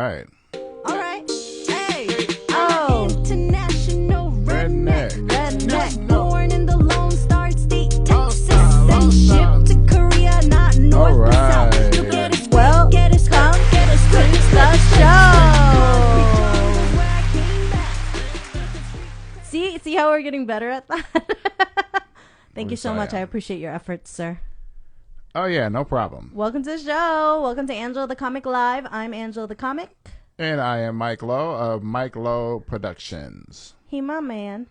All right. All right. Hey. Oh. International redneck. Born in the Lone Star State, Texas. Then shipped to Korea, not north or south. Well, get us come, get us finish the show. See how we're getting better at that? Thank you so much. I appreciate your efforts, sir. Oh, yeah, no problem. Welcome to the show. Welcome to Angela the Comic Live. I'm Angela the Comic. And I am Mike Lowe of Mike Lowe Productions. He my man.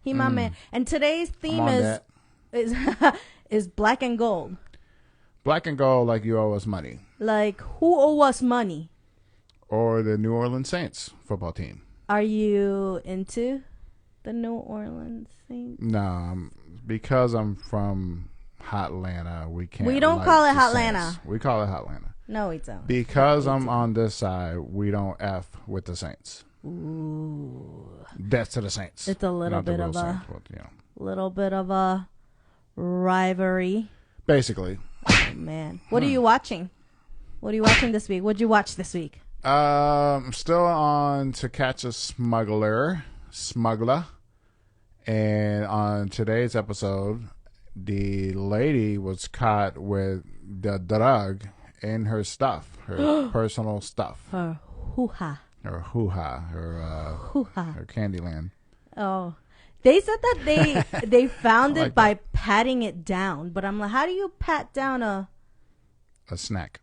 He my man. And today's theme is black and gold. Black and gold, like you owe us money. Like, who owe us money? Or the New Orleans Saints football team. Are you into the New Orleans Saints? No, because I'm from Hotlanta, we can't. We don't call it Hotlanta. We call it Hotlanta. No, we don't. Because I'm on this side, we don't F with the Saints. Ooh. Death to the Saints. It's a little bit of a little bit of a rivalry. Basically. Oh, man. What are you watching? What are you watching this week? What'd you watch this week? I'm still on To Catch a Smuggler. And on today's episode, the lady was caught with the drug in her stuff, her personal stuff. Her hoo-ha. Her hoo-ha. Her Candyland. Oh. They said that they found it by patting it down. But I'm like, how do you pat down a snack?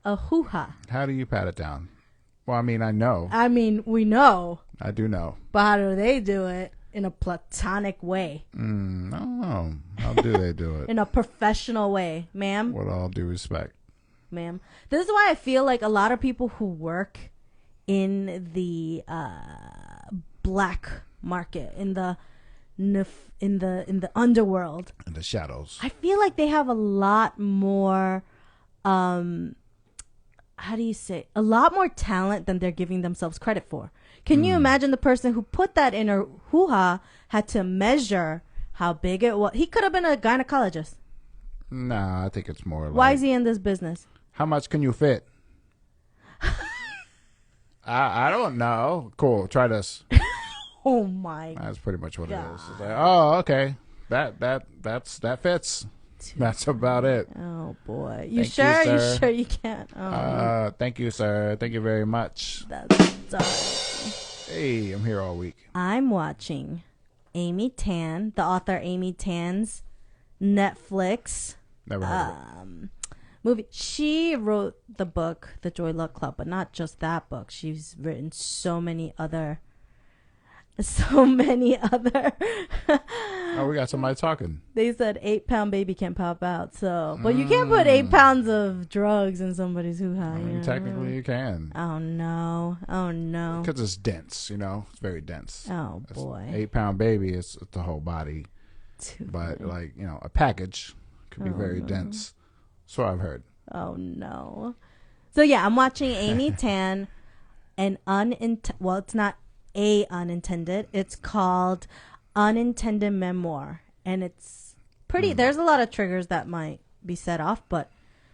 A hoo-ha. How do you pat it down? Well, I mean, I know. I mean, we know. I do know. But how do they do it? In a platonic way. I don't know. How do they do it? In a professional way, ma'am. With all due respect. Ma'am. This is why I feel like a lot of people who work in the black market, in the underworld, in the shadows, I feel like they have a lot more how do you say, a lot more talent than they're giving themselves credit for. Can you imagine the person who put that in her hoo-ha had to measure how big it was? He could have been a gynecologist. Nah, I think it's more like... Why is he in this business? How much can you fit? I don't know. Cool, try this. Oh my God. That's pretty much what it is. It's like, oh, okay. That fits. That's about it. Oh boy. You sure you can't? Oh. Thank you, sir. Thank you very much. That's dark. Hey, I'm here all week. I'm watching Amy Tan, the author Amy Tan's Netflix Never heard of it. Movie. She wrote the book The Joy Luck Club, but not just that book. She's written so many other oh, we got somebody talking. They said 8-pound baby can pop out. So, but you can't put 8 pounds of drugs in somebody's hoo-ha. Technically, you can. Oh no! Because it's dense. It's very dense. Oh boy! 8-pound baby is the whole body. But a package could be very dense. That's what I've heard. Oh no! So yeah, I'm watching Amy Tan, well, it's not a unintended. It's called Unintended Memoir, and it's pretty. There's a lot of triggers that might be set off, but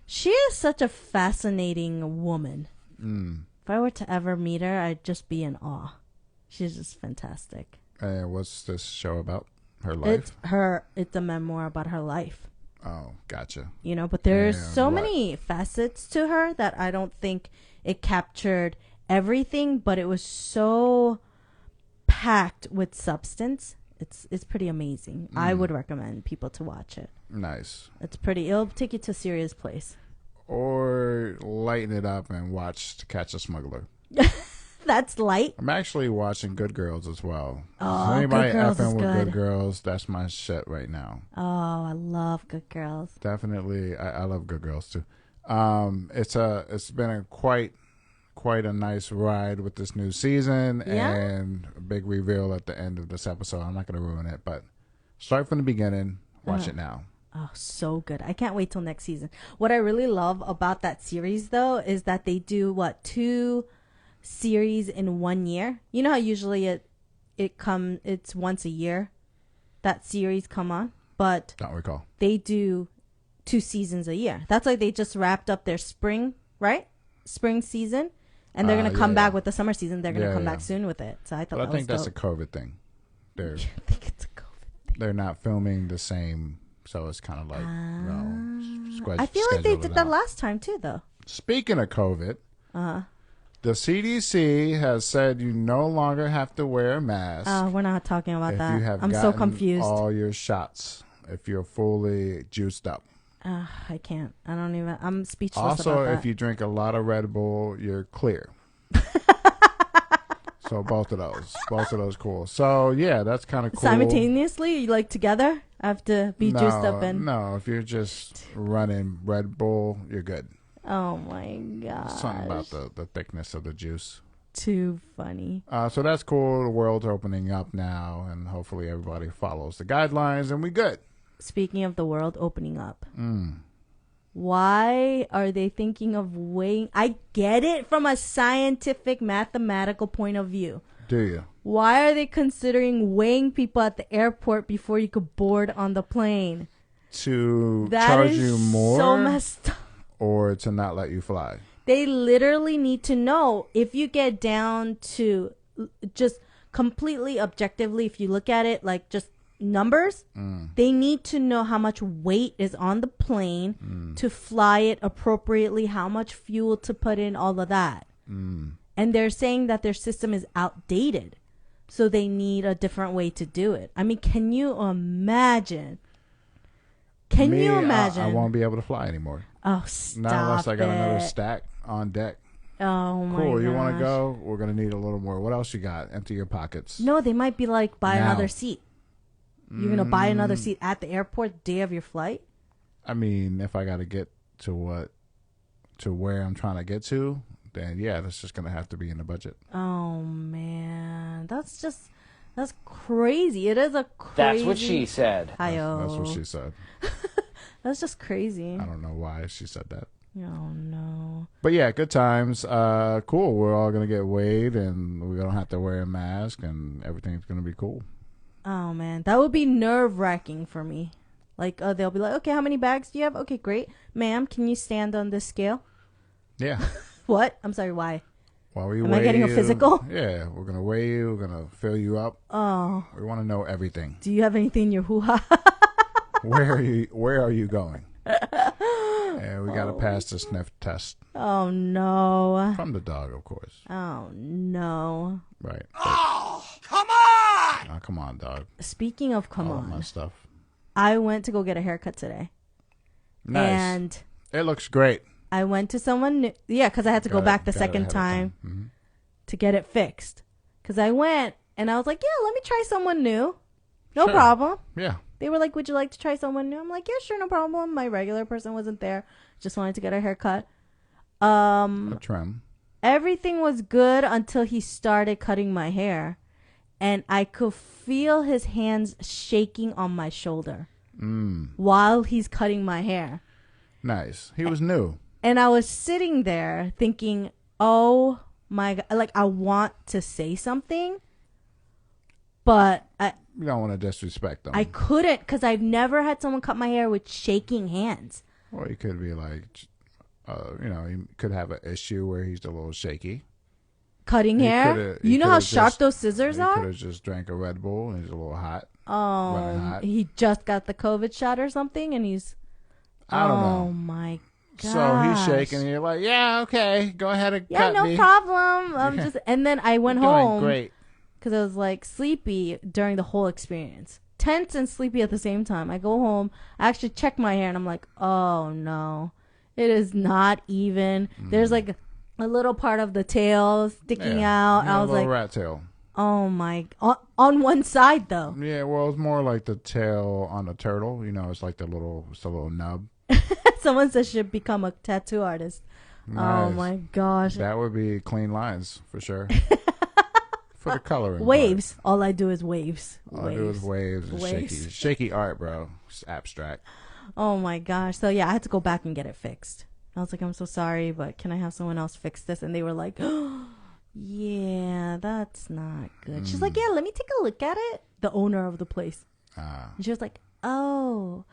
she is such a fascinating woman. If I were to ever meet her, I'd just be in awe. She's just fantastic. What's this show about? Her life? It's a memoir about her life. Oh, gotcha. But there's so many facets to her that I don't think it captured everything, but it was so packed with substance. It's pretty amazing. I would recommend people to watch it. Nice. It'll take you to a serious place. Or lighten it up and watch To Catch a Smuggler. That's light. I'm actually watching Good Girls as well. Oh, anybody Good Girls effing is with good. Good Girls, that's my shit right now. Oh, I love Good Girls. Definitely, I love Good Girls too. It's been a quite a nice ride with this new season, and a big reveal at the end of this episode. I'm not going to ruin it, but start from the beginning, watch it now. Oh, so good. I can't wait till next season. What I really love about that series, though, is that they do, 2 series in 1 year. You know how usually it's once a year that series come on? But don't recall. They do 2 seasons a year. That's like they just wrapped up their spring, right? Spring season. And they're going to come back with the summer season. They're going to come back soon with it. So I thought I think that's a COVID thing. I think it's a COVID thing. They're not filming the same, so it's kind of like, I feel like they did that last time too, though. Speaking of COVID, the CDC has said you no longer have to wear a mask. We're not talking about that. You have I'm so confused. All your shots, if you're fully juiced up. I can't. I don't even. I'm speechless. Also, about that. if you drink a lot of Red Bull, you're clear. So both of those cool. So yeah, that's kind of cool. Simultaneously, like together, I have to be juiced up and. No, if you're just running Red Bull, you're good. Oh my god! Something about the thickness of the juice. Too funny. So that's cool. The world's opening up now, and hopefully everybody follows the guidelines, and we good. Speaking of the world opening up, why are they thinking of weighing? I get it from a scientific, mathematical point of view. Do you? Why are they considering weighing people at the airport before you could board on the plane? To charge you more? So messed up. Or to not let you fly? They literally need to know if you get down to just completely objectively, if you look at it like just numbers, they need to know how much weight is on the plane to fly it appropriately, how much fuel to put in, all of that. And they're saying that their system is outdated, so they need a different way to do it. I mean, can you imagine? Can you imagine? I won't be able to fly anymore. Oh, stop Not unless I got another it. stack on deck. Oh, my Cool. You want to gosh. go? We're going to need a little more. What else you got? Empty your pockets. No, they might be like, buy Now. another seat. You're going to buy another seat at the airport the day of your flight? I mean, if I got to get to where I'm trying to get to, then yeah, that's just going to have to be in the budget. Oh, man. That's crazy. It is a crazy. That's what she said. That's what she said. That's just crazy. I don't know why she said that. Oh, no. But yeah, good times. Cool. We're all going to get weighed and we don't have to wear a mask and everything's going to be cool. Oh, man. That would be nerve-wracking for me. Like, they'll be like, okay, how many bags do you have? Okay, great. Ma'am, can you stand on this scale? Yeah. What? I'm sorry, why? While we Am I getting a physical? Yeah, we're going to weigh you. We're going to fill you up. Oh. We want to know everything. Do you have anything in your hoo-ha? Where are you going? And we got to pass the sniff test. Oh, no. From the dog, of course. Oh, no. Right. Oh, come on! Oh, come on, dog. Speaking of come All on, my stuff. I went to go get a haircut today. Nice. And it looks great. I went to someone new. Yeah, because I had to go back the second time to get it fixed. Because I went and I was like, yeah, let me try someone new. No problem. Yeah. They were like, would you like to try someone new? I'm like, yeah, sure, no problem. My regular person wasn't there. Just wanted to get a haircut. A trim. Everything was good until he started cutting my hair. And I could feel his hands shaking on my shoulder while he's cutting my hair. Nice. He was new. And I was sitting there thinking, oh my God, like I want to say something, but You don't want to disrespect them. I couldn't because I've never had someone cut my hair with shaking hands. Or he could be like, he could have an issue where he's a little shaky. Cutting hair? You know how sharp those scissors He are? could have just drank a Red Bull and he's a little hot. Oh, hot. he just got the COVID shot or something and he's... I don't know. Oh my God. So he's shaking and you're like, yeah, okay, go ahead and cut me. Yeah, no problem. And then I went You're doing home. Great. Because I was like sleepy during the whole experience. Tense and sleepy at the same time. I go home. I actually check my hair and I'm like, oh no. It is not even. There's like a little part of the tail sticking out. Yeah, I was a little like, rat tail. oh my. On one side though. Yeah, well, it's more like the tail on a turtle. It's like it's a little nub. Someone says should become a tattoo artist. Nice. Oh my gosh. That would be clean lines for sure. For the coloring. Waves. All I do is waves. All I do is waves and shaky art, bro. It's abstract. Oh my gosh. So yeah, I had to go back and get it fixed. I was like, I'm so sorry, but can I have someone else fix this? And they were like, oh, yeah, that's not good. She's like, yeah, let me take a look at it. The owner of the place. And she was like, oh,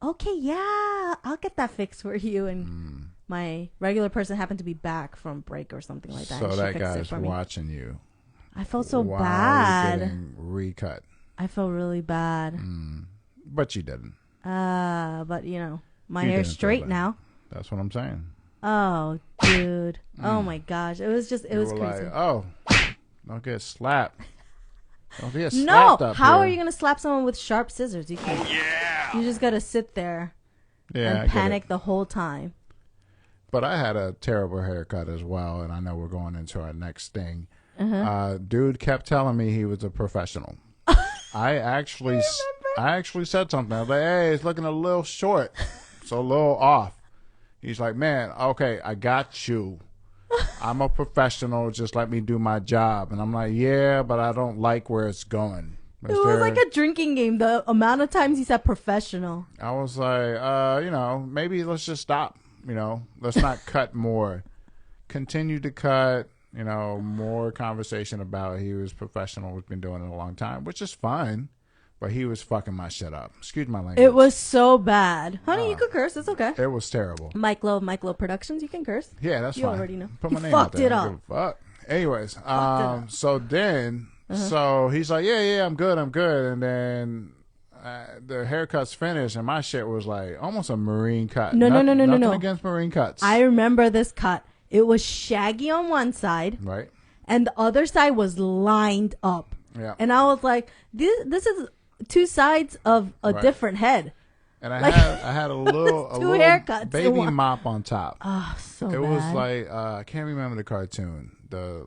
okay, yeah, I'll get that fixed for you. And my regular person happened to be back from break or something like that. So and she that fixed it guy's for me. watching you. I felt so while bad. You're getting recut. I felt really bad. But you didn't. But you know, my You hair's didn't feel straight bad. now. That's what I'm saying. Oh, dude. Oh my gosh. It was You was were crazy. like, oh, don't get slapped. Don't get No, slapped up how here. are you gonna slap someone with sharp scissors? You can't. You just gotta sit there Yeah, I and get panic it. the whole time. But I had a terrible haircut as well, and I know we're going into our next thing. Dude kept telling me he was a professional. I actually said something. I was like, hey, it's looking a little short. It's a little off. He's like, man, okay, I got you. I'm a professional. Just let me do my job. And I'm like, yeah, but I don't like where it's going. It was like a drinking game. The amount of times he said professional. I was like, maybe let's just stop. Let's not cut more. Continue to cut. More conversation about he was professional. We've been doing it a long time, which is fine. But he was fucking my shit up. Excuse my language. It was so bad. Honey, you could curse. It's okay. It was terrible. Mike Love Productions, you can curse. Yeah, that's You fine. already know. Put my He name out fucked there. it I up. don't give a fuck. Anyways, so then, so he's like, yeah, I'm good. And then the haircut's finished, and my shit was like almost a marine cut. No. Nothing against marine cuts. I remember this cut. It was shaggy on one side, Right. and the other side was lined up. Yeah. And I was like, this is two sides of a Right. different head. And I Like, had a little two haircuts in baby one. mop on top. Oh, so It bad. was like I can't remember the cartoon. The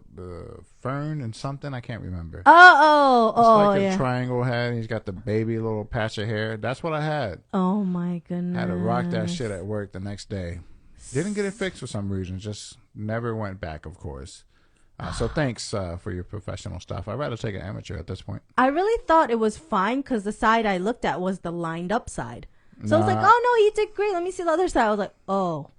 fern and something I can't remember. It's like a yeah. triangle head. And he's got the baby little patch of hair. That's what I had. Oh my goodness. Had to rock that shit at work the next day. Didn't get it fixed for some reason. Just never went back, of course. So thanks for your professional stuff. I'd rather take an amateur at this point. I really thought it was fine because the side I looked at was the lined up side. So I was like, Nah. oh no, he did great. Let me see the other side. I was like, oh,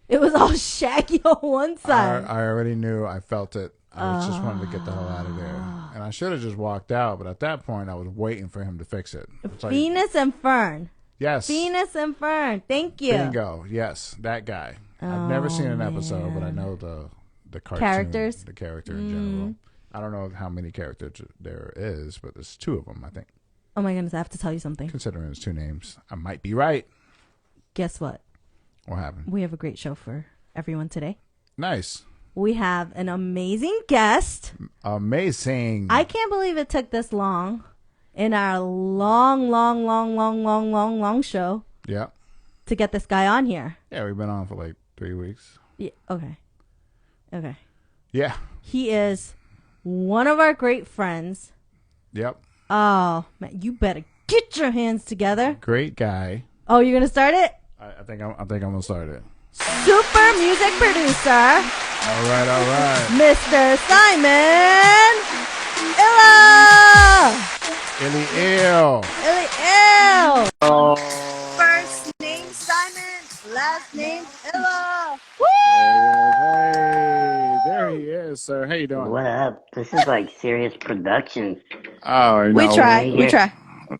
it was all shaggy on one side. I already knew. I felt it. I just wanted to get the hell out of there. And I should have just walked out. But at that point, I was waiting for him to fix it. It's like, Venus and Fern. yes. Venus and Fern. Thank you. Bingo. Yes, that guy. I've never seen an episode, but I know the cartoon, Characters? the character in general. I don't know how many characters there is, but there's two of them, I think. Oh my goodness, I have to tell you something. Considering it's two names, I might be right. Guess what? What happened? We have a great show for everyone today. Nice. We have an amazing guest. Amazing. I can't believe it took this long in our long show Yeah. to get this guy on here. Yeah, we've been on for like 3 weeks. Yeah, okay. Yeah. He is one of our great friends. Yep. Oh, man, you better get your hands together. Great guy. Oh, you're going to start it? I think I'm gonna start it. Super music producer, All right. Mr. Simon Illa. Illy ill. First name Simon, last name Ella. Hey, there he is, sir. How you doing? What up? This is like serious production. Oh, no. We try.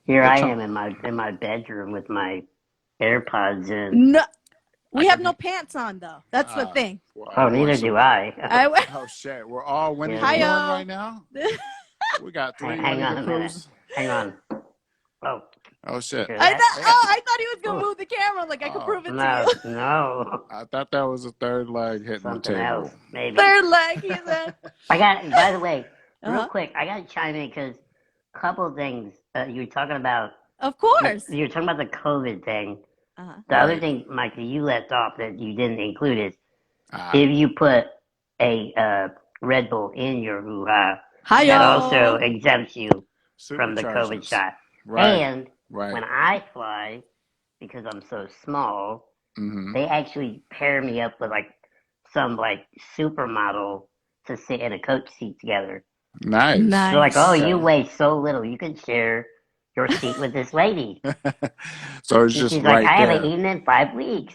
Here I am in my bedroom with my AirPods in. No, we have no pants on though. That's the thing. Oh, neither do I. Oh shit, we're all Winnie the Hi, Pooh y'all. right now. We got three Hang Winnie on the a minute. Poohs. Hang on. Oh, Oh shit, hear I that? thought he was gonna move the camera. Like I could prove it No, to you. no. I thought that was a third leg hitting Something the table. else, maybe. Third leg, he said. I got. By the way, real Uh-huh. quick, I got to chime in because a couple things you were talking about. Of course. You were talking about the COVID thing. Uh-huh. The other thing, Michael, you left off that you didn't include is Ah, if you put a Red Bull in your hoo-ha, Hiya. that also exempts you from the supercharges. COVID shot. Right, And when right. I fly, because I'm so small, Mm-hmm. they actually pair me up with like some like supermodel to sit in a coach seat together. Nice. Nice. They're like, oh, you So- weigh so little, you can share your seat with this lady. So it's And just she's right like, I there. haven't eaten in 5 weeks.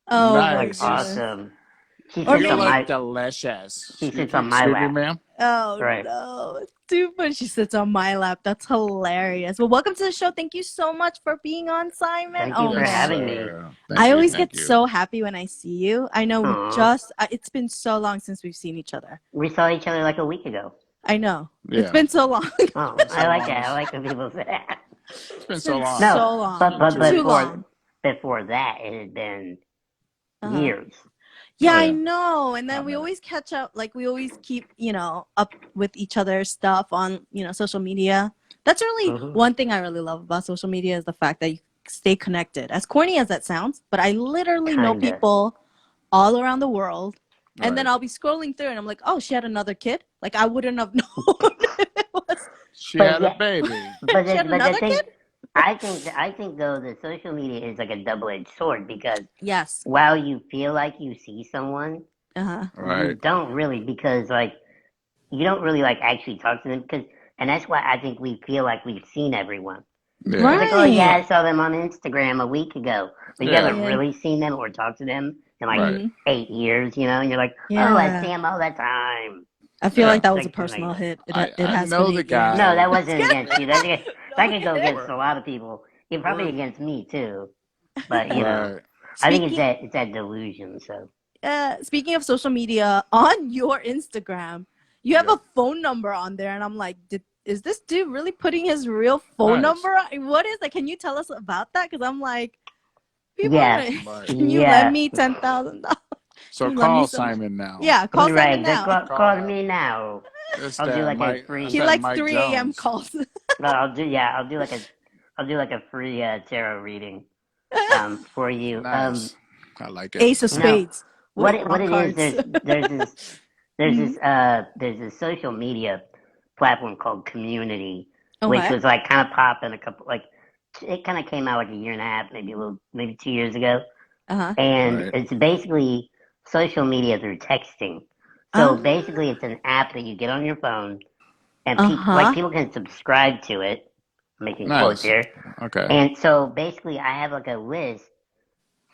Oh Nice. my Like, goodness. awesome. She Or sits maybe- on my, delicious. she sits on my Excuse me, lap. ma'am. Oh Right. no. too funny. She sits on my lap. That's hilarious. Well, welcome to the show. Thank you so much for being on, Simon. Thank you for having me. I always get so happy when I see you. I know Aw. it's been so long since we've seen each other. We saw each other like a week ago. I know. Yeah. It's been so long. Oh, I like that. I like when people say that. It's been so long. No, so long. but Too long. before that, it had been Uh-huh. years. Yeah, Oh, I yeah. know. And then Oh, we man. always catch up. Like we always keep, up with each other's stuff on, social media. That's really Mhm. one thing I really love about social media is the fact that you stay connected. As corny as that sounds, but I literally know Kinda. people all around the world. And then Right. I'll be scrolling through and I'm like, oh, she had another kid? Like I wouldn't have known if it was. She But had yeah. a baby. But She had the another thing, kid? I think though that social media is like a double-edged sword because Yes. while you feel like you see someone, Uh-huh. you Right. don't really because like you don't really like actually talk to them and that's why I think we feel like we've seen everyone. Yeah. Right. It's like, oh yeah, I saw them on Instagram a week ago, but you Yeah. haven't Yeah. really seen them or talked to them in like Right. 8 years, and you're like, Yeah. oh, I see them all the time. I feel Yeah. like that was a Like, personal hit. It I has know been the 8 years. guy. No, that wasn't against you. That could go Okay. against a lot of people. Yeah, probably Right. against me too. But you know, Right. I think Speaking, it's that delusion. So speaking of social media, on your Instagram, you have Yeah. a phone number on there, and I'm like, is this dude really putting his real phone Nice. number on? What is that? Can you tell us about that? Because I'm like, people, Yeah. Right. can you Yeah. lend me $10,000? So You lend me call some- Simon now. Yeah, call right, Simon now. call me now. It's I'll do that like a Mike. free- it's He that likes Mike 3 a.m. Jones. calls. No, I'll do like a free tarot reading for you. Nice. I like it. Ace of No, Spades. what with it wrong is cards. there's this social media platform called Community, which Okay. was like kind of popping it kind of came out like a year and a half, maybe 2 years ago, Uh-huh. and Right. it's basically social media through texting. So basically, it's an app that you get on your phone, and people can subscribe to it. I'm making quotes Nice. here, Okay. and so basically, I have like a list.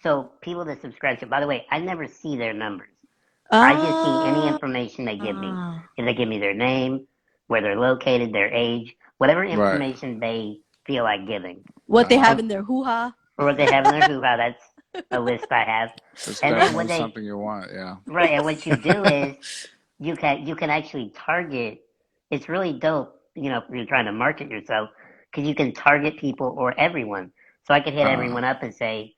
So people that subscribe to, by the way, I never see their numbers. I just see any information they give me. If they give me their name, where they're located, their age, whatever Right. information they feel like giving, What they have in their hoo-ha. or what they have in their hoo-ha, that's a list I have. It's And then definitely what they something you want. Yeah. right, and what you do is you can actually target. It's really dope, if you're trying to market yourself, because you can target people or everyone. So I could hit everyone up and say,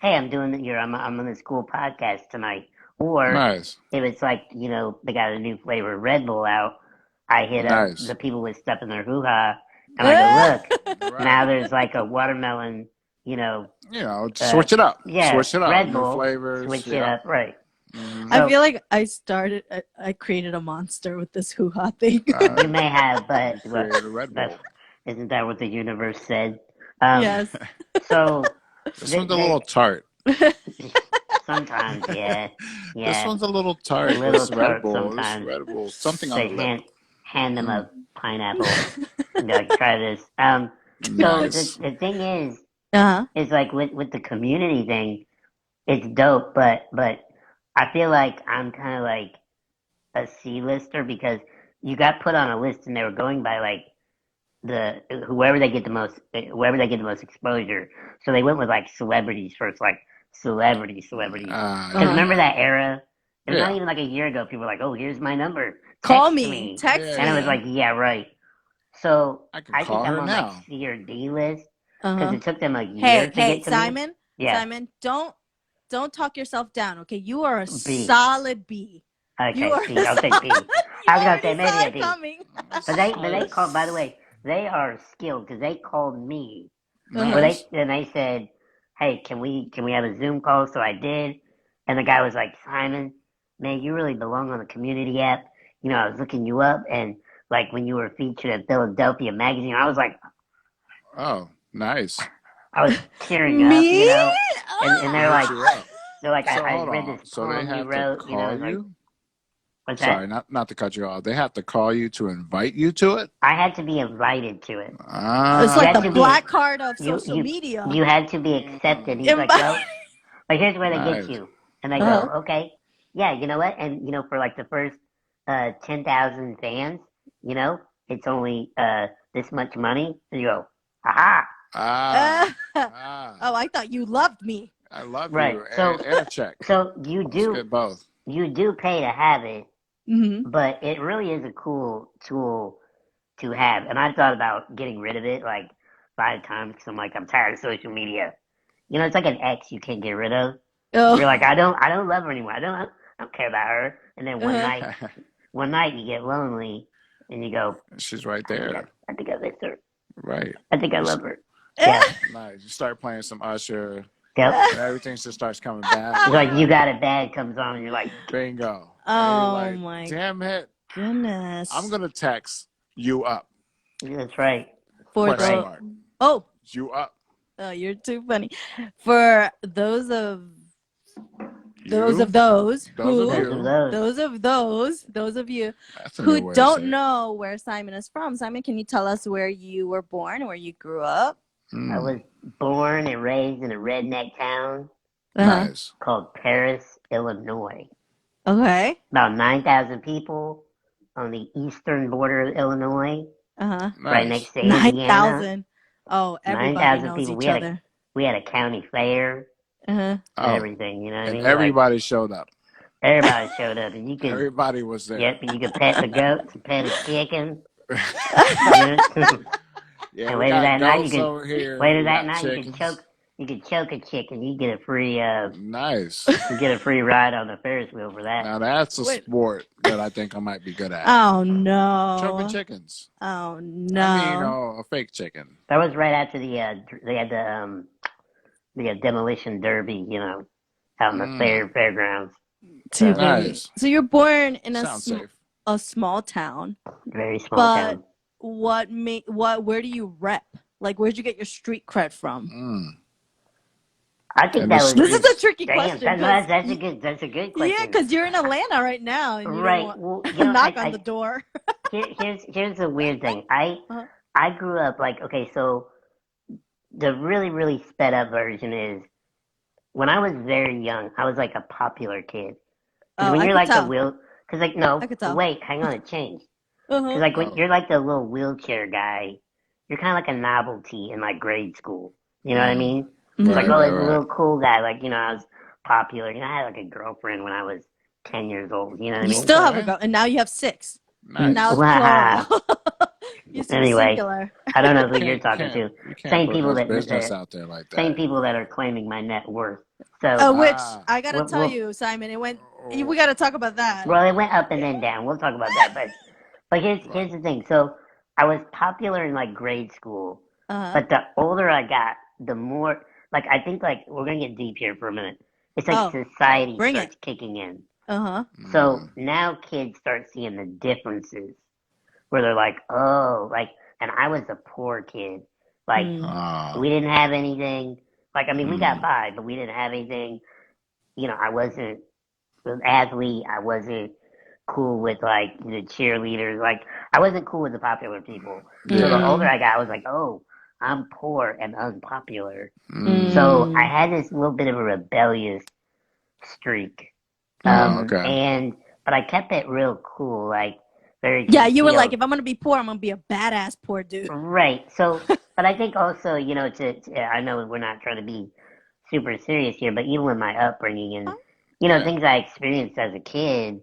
hey, I'm on this cool podcast tonight. Or Nice. if it's like, they got a new flavor of Red Bull out, I hit up Nice. the people with stuff in their hoo-ha, and I go, look, Right. now there's like a watermelon, Switch it up. yeah, Switch it up. Red New Bull, flavors. switch it Yeah. up, right. Mhm. I feel like I created a monster with this hoo-ha thing. You may have, but Created a Red Bull. isn't that what the universe said? Yes. So This one's a little tart. sometimes, yeah. This one's a little tart. A little This Red tart Bull. sometimes. This Red Bull. Something Say on the lip. hand them a pineapple. Like, try this. So Nice. the thing is Uh-huh. like with the community thing, it's dope, but I feel like I'm kind of like a C-lister because you got put on a list and they were going by like whoever they get the most exposure. So they went with like celebrities first, like celebrities. Because remember that era? It was not even like a year ago. People were like, "Oh, here's my number. Call Text me. Text Yeah, me. And it was like, "Yeah, right." So I can I call think I'm her on now. like C or D list because Uh-huh. it took them a year to Hey, get to Simon. me. Yeah. Simon, don't talk yourself down, okay? You are a B. solid B. Okay, You are C. I'll take B. You I was gonna already say maybe saw a it B. coming. But they called. By the way, they are skilled because they called me. Uh-huh. But they said, "Hey, can we have a Zoom call?" So I did, and the guy was like, "Simon, man, you really belong on the community app. I was looking you up, and like when you were featured in Philadelphia magazine, I was like, Oh, nice. I was tearing up, Me? and they're like, Hit you up. So I hold read on. this So they poem you have wrote, to call like, you. what's Sorry, that? not to cut you off. They have to call you to invite you to it. I had to be invited to it. It's Ah. like had the to be- black card of You social media. you had to be accepted. He's like, Invite- well, like here's where they Nice. get you, and they Uh-huh. go, okay, yeah, you know what, and for like the first 10,000 fans, it's only this much money. And you go, aha. Oh, I thought you loved me. I love Right. you. So And a check. so Let's get both. you do pay to have it, Mm-hmm. but it really is a cool tool to have. And I thought about getting rid of it like 5 times because I'm like, I'm tired of social media. You know, it's like an ex you can't get rid of. You're like, I don't love her anymore. I don't care about her. And then one night you get lonely and you go, She's right there. I think I miss her. Right. I think I love her. Yeah. Nice. You start playing some Usher. Yep. And everything just starts coming back. It's like You Got It Bad comes on and you're like, bingo. Oh like, my damn it. goodness. I'm going to text you up. that's right. For Question mark. Oh, You up. oh, you're too funny. For those of You? those of you That's a who new way to say don't it. know where Simon is from. Simon, can you tell us where you were born, where you grew up? I was born and raised in a redneck town Nice. called Paris, Illinois. Okay. About 9,000 people on the eastern border of Illinois, Nice. right next to Indiana. 9,000. Oh, everybody 9,000 knows people. each other. We had a county fair and everything, you know what I And mean? everybody showed up. Everybody showed up, and you could. Everybody was there. Yep, and you could pet the goats and pet a chicken. Yeah, And we later got that night goats over here. Later We that got night chickens. you could choke a chicken. You get a free Nice. you get a free ride on the Ferris wheel for that. Now that's a sport that I think I might be good at. Oh no. Choking chickens. Oh no. I mean, a fake chicken. That was right after they had the demolition derby, you know, out in the fairgrounds. Too Nice. So you're born in Sounds safe. a small town. Very small town. Where do you rep? Like, where'd you get your street cred from? I think And that was. This is a tricky Damn, question. that's a good question. Yeah, because you're in Atlanta right now, and you right. don't Well, you know, knock on the door. here's the weird thing. I grew up like, okay, so the really really sped up version is when I was very young. I was like a popular kid. When you're like because like no, wait, hang on, it changed. Because like when you're like the little wheelchair guy, you're kind of like a novelty in like grade school. You know what I mean? It's like, oh, there's a little cool guy. Like, you know, I was popular. You know, I had like a girlfriend when I was 10 years old. You know what I mean? You still have a girl, and now you have 6. Nice. Now it's plural. Anyway, singular. I don't know who you're talking to. You can't Same put people those that business out there like that. Same people that are claiming my net worth. So, Which I gotta tell you, Simon, it went. We gotta talk about that. Well, it went up and then down. We'll talk about that. But here's the thing. So I was popular in like grade school, but the older I got, the more like I think like we're gonna get deep here for a minute. It's like society starts kicking in. So now kids start seeing the differences where they're like, oh, like, and I was a poor kid. Like, we didn't have anything. Like, I mean, we got by, but we didn't have anything. You know, I wasn't an athlete. I wasn't cool with, like, the cheerleaders. Like, I wasn't cool with the popular people. So the older I got, I was like, oh, I'm poor and unpopular. So I had this little bit of a rebellious streak. But I kept it real cool, like, very concealed. You were like, if I'm gonna be poor, I'm gonna be a badass poor dude. Right. So, but I think also, you know, I know we're not trying to be super serious here, but even with my upbringing and, you know, things I experienced as a kid,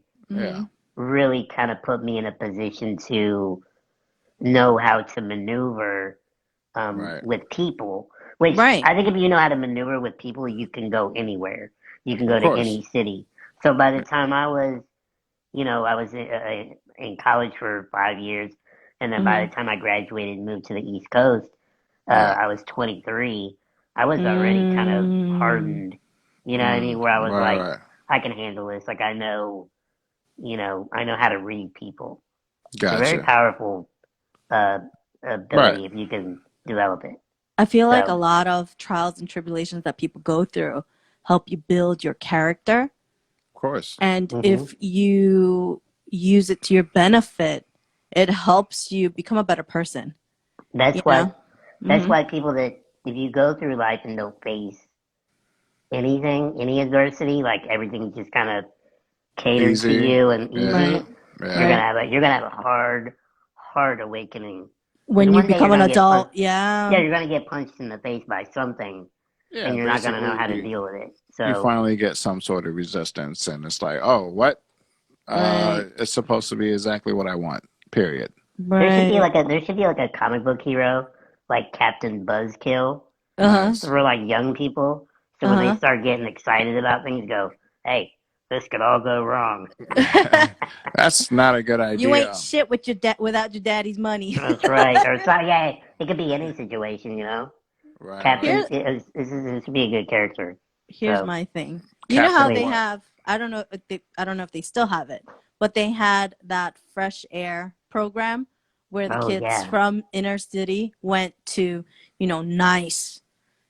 really kind of put me in a position to know how to maneuver with people. Which I think if you know how to maneuver with people, you can go anywhere. You can go to any city. So by the time I was, you know, I was in college for 5 years, and then by the time I graduated and moved to the East Coast, I was 23. I was already kind of hardened, you know what I mean? Where I was like, I can handle this. Like I know, you know, I know how to read people. Gotcha. It's a very powerful ability if you can develop it. I feel like a lot of trials and tribulations that people go through help you build your character. Of course. And if you use it to your benefit, it helps you become a better person. That's why people that, if you go through life and don't face anything, any adversity, like everything just kind of caters to you and easy, you're gonna have a hard awakening. When you One day become you're an gonna get adult, punched. yeah. Yeah, you're gonna get punched in the face by something, Yeah, and you're not gonna know how to basically, deal with it. you So finally get some sort of resistance, and it's like, oh, what? Right. It's supposed to be exactly what I want. Period. Right. there should be like a comic book hero like Captain Buzzkill Uh-huh. Nice. for like young people. So when they Uh-huh. start getting excited about things, go, hey, this could all go wrong. That's not a good You ain't idea. shit with your without your daddy's money. That's right. Or so, yeah, it could be any situation, you know. Right, Captain, right. this would be a good character. Here's So my thing. You know how Captain they wait, what? have, I don't know if they still have it, but they had that fresh air program where the oh kids yeah, from inner city went to, nice,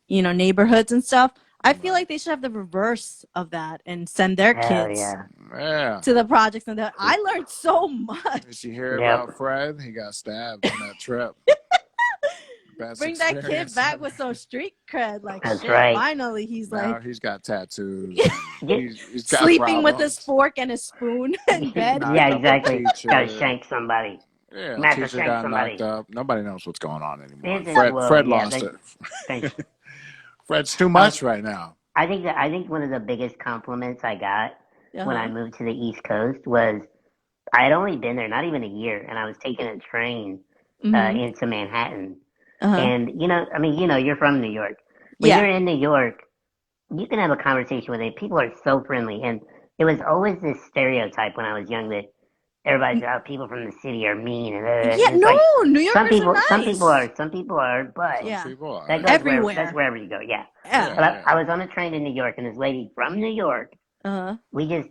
neighborhoods and stuff. I feel Right. like they should have the reverse of that and send their hell kids yeah, Yeah. to the projects and I learned so much. Did you hear yep. about Fred? He got stabbed on that trip. Best Bring that kid experience back ever. with some street cred. Like That's shit. right. Finally, he's Now like he's got tattoos. And Yeah, he's got sleeping with his problems. fork and his spoon in bed. yeah, Knocked up a exactly. Got to teacher. shank somebody. Yeah, Master teacher shank got knocked somebody. up. Nobody knows what's going on anymore. Well, Fred yeah, lost it. thanks. Fred's too much right now. I think one of the biggest compliments I got when I Uh-huh. moved to the East Coast was I had only been there not even a year, and I was taking a train Mm-hmm. into Manhattan. Uh-huh. And you're from New York. When Yeah. you're in New York, you can have a conversation with it. People are so friendly, and it was always this stereotype when I was young that everybody's people from the city are mean, Yeah, and it's no, like New Yorkers are nice. some people are, but Some Yeah. people are. that Yeah, goes that's Everywhere. wherever you go. Yeah, Yeah. but yeah. I was on a train in New York, and this lady from New York, Uh-huh. we just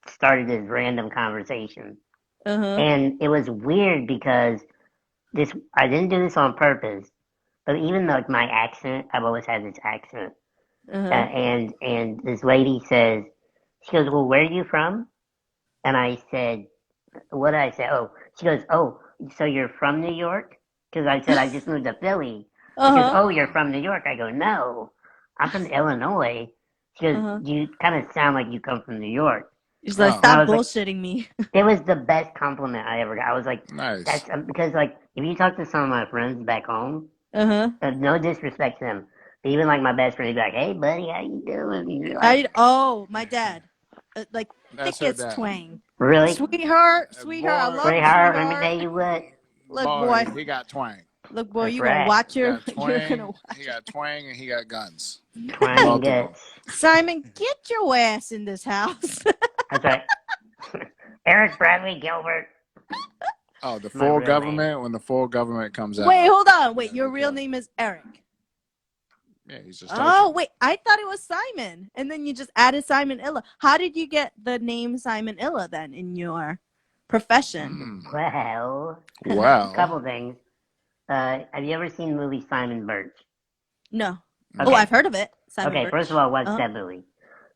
started this random conversation, Uh-huh. and it was weird because this I didn't do this on purpose, but even though my accent, I've always had this accent, Uh-huh. and this lady says, she goes, well, where are you from? And I said, what did I say? Oh, she goes, oh, so you're from New York? Because I said I just moved to Philly. She goes, Uh-huh. oh, you're from New York? I go, no, I'm from Illinois. She goes, Uh-huh. you kind of sound like you come from New York. He's like, Oh, And I stop was like, bullshitting me. it was the best compliment I ever got. I was like, nice. that's because like if you talk to some of my friends back home, Uh-huh. no disrespect to them, but even like my best friend, he'd be like, hey buddy, how you doing? And you're like, My dad. Like That's her thickest dad. twang. really? Sweetheart, I Boy, love you, Sweetheart, let me sweetheart. tell you what. Look, boy, boy. he got twang. Look, boy, That's you gonna right. watch He your got you're gonna twang. watch. He got twang, and he got guns. Twang and Multiple. guts. Simon, get your ass in this house. That's right. Eric Bradley Gilbert. Oh, the My full real government. When the full government comes out. Wait, hold on. Wait, Yeah, your okay. real name is Eric. Yeah, he's just. Oh, wait, I thought it was Simon. And then you just added Simon Illa. How did you get the name Simon Illa then in your profession? Well, a Wow. couple things. Have you ever seen the movie Simon Birch? No. Okay. Oh, I've heard of it. Simon Okay, Birch. first of all, what's that movie?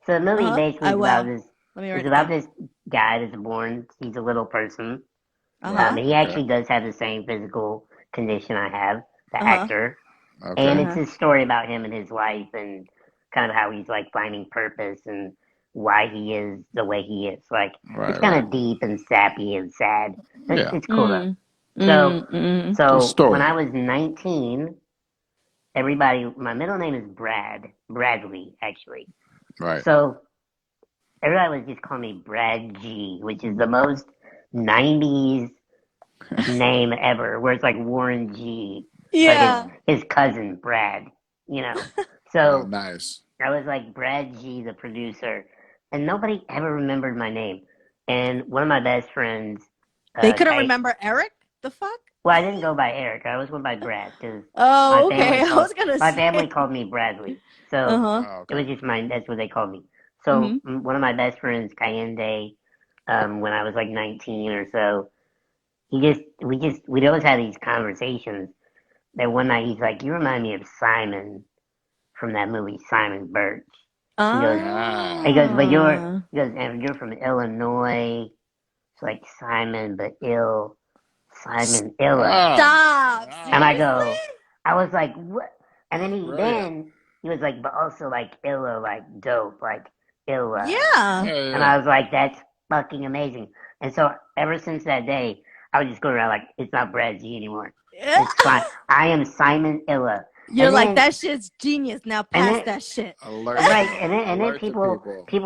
So the movie basically I is about will. this. Let me It's write it about down. this guy that's born. He's a little person. Uh-huh. He actually does have the same physical condition I have, the Uh-huh. actor. Okay. And it's his story about him and his life and kind of how he's like finding purpose and why he is the way he is. Like it's kind of deep and sappy and sad. It's cool though. So Good story. when I was 19, my middle name is Bradley actually. Right. So everybody would just call me Brad G, which is the most 90s name ever, where it's like Warren G. Yeah. Like his cousin Brad, you know. Oh, So nice. I was like Brad G, the producer, and nobody ever remembered my name. And one of my best friends, They couldn't remember Eric? The fuck? well, I didn't go by Eric. I always went by Brad because Oh, okay. I was gonna my say. family called me Bradley. So Uh-huh. Oh, it was okay. just that's what they called me. So one of my best friends, Kayende, when I was like 19 or so, we'd always have these conversations. That one night he's like, "You remind me of Simon from that movie Simon Birch." He goes, and you're from Illinois. It's like Simon, but ill. Simon Illa. Stop. And I Seriously? I was like, what? And then Brilliant. he was like, but also like Illa, like dope, like Illa. Yeah. And I was like, that's fucking amazing. And so ever since that day, I would just go around like, it's not Brad G anymore. It's fine. I am Simon Illa. You're And like, then, that shit's genius. Now and pass then, that shit. Alert. right, and then Alert the people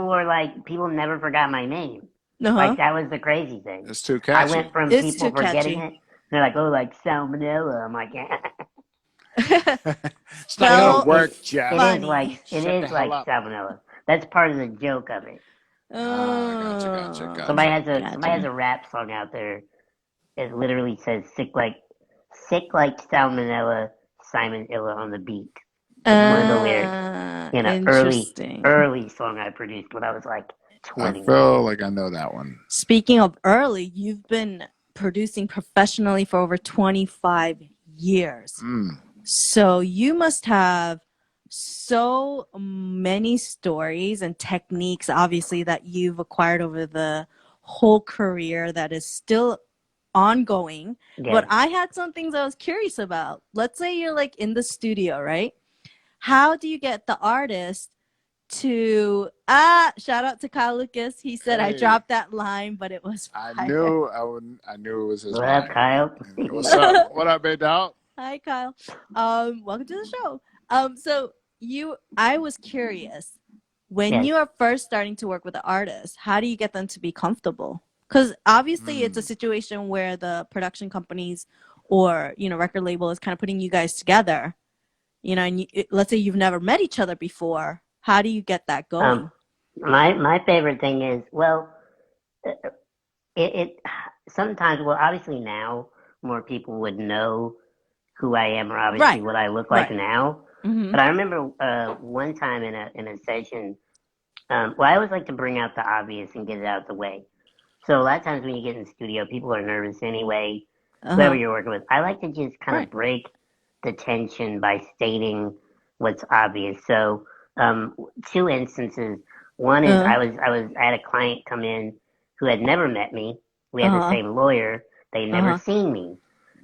were like, people never forgot my name. Uh-huh. Like, that was the crazy thing. It's too I catchy. went from It's people too forgetting catchy. it. They're like, oh, like salmonella. I'm like, yeah. It's not gonna Well, work, Jeff. funny. It Shut the is hell like up. salmonella. That's part of the joke of it. Gotcha. Somebody has Gotcha. a rap song out there. It literally says sick like salmonella, Simon Illa on the beat. It's one of the lyrics in an Interesting. early song I produced when I was like I 20. feel like I know that one. Speaking of early, you've been producing professionally for over 25 years. So you must have so many stories and techniques, obviously, that you've acquired over the whole career that is still ongoing. Yeah. But I had some things I was curious about. Let's say you're like in the studio, right? How do you get the artist to shout out to Kyle Lucas. He said I Hey. dropped that line, but it was I fire. knew it was his What up, line. Kyle? What's up? What up, big dog? Hi, Kyle. Welcome to the show. So I was curious, when Yes. you are first starting to work with an artist, how do you get them to be comfortable? Because obviously it's a situation where the production companies or, record label is kind of putting you guys together, and let's say you've never met each other before. How do you get that going? My favorite thing is, well, it sometimes, well, obviously now more people would know who I am or obviously Right. what I look like Right. now. Mhm. But I remember one time in a session, well, I always like to bring out the obvious and get it out of the way. So a lot of times when you get in the studio, people are nervous anyway, whoever you're working with. I like to just kind of Right. break the tension by stating what's obvious. So two instances. One is I had a client come in who had never met me. We had the same lawyer. They'd never seen me.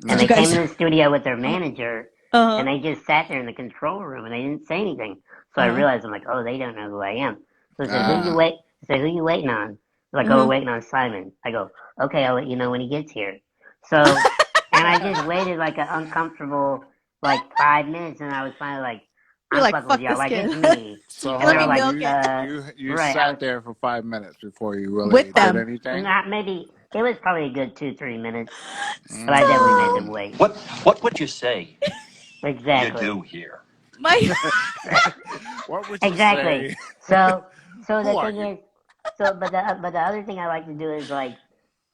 And they came in the studio with their manager, and they just sat there in the control room, and they didn't say anything. So I realized, I'm like, oh, they don't know who I am. So I said, who you waiting on? They're like, oh, we're waiting on Simon. I go, okay, I'll let you know when he gets here. So, and I just waited like an uncomfortable, like 5 minutes, and I was finally like, You're I'm like, fucking fuck with y'all. this Like, kid. it's me. So And hold they were on, like, you right, sat there for 5 minutes before you really With did them. anything? Not maybe, it was probably a good 2-3 minutes, but I definitely made them wait. What would you say Exactly. you do here? What would you Exactly. say? So Who the are thing you? is, but the other thing I like to do is like,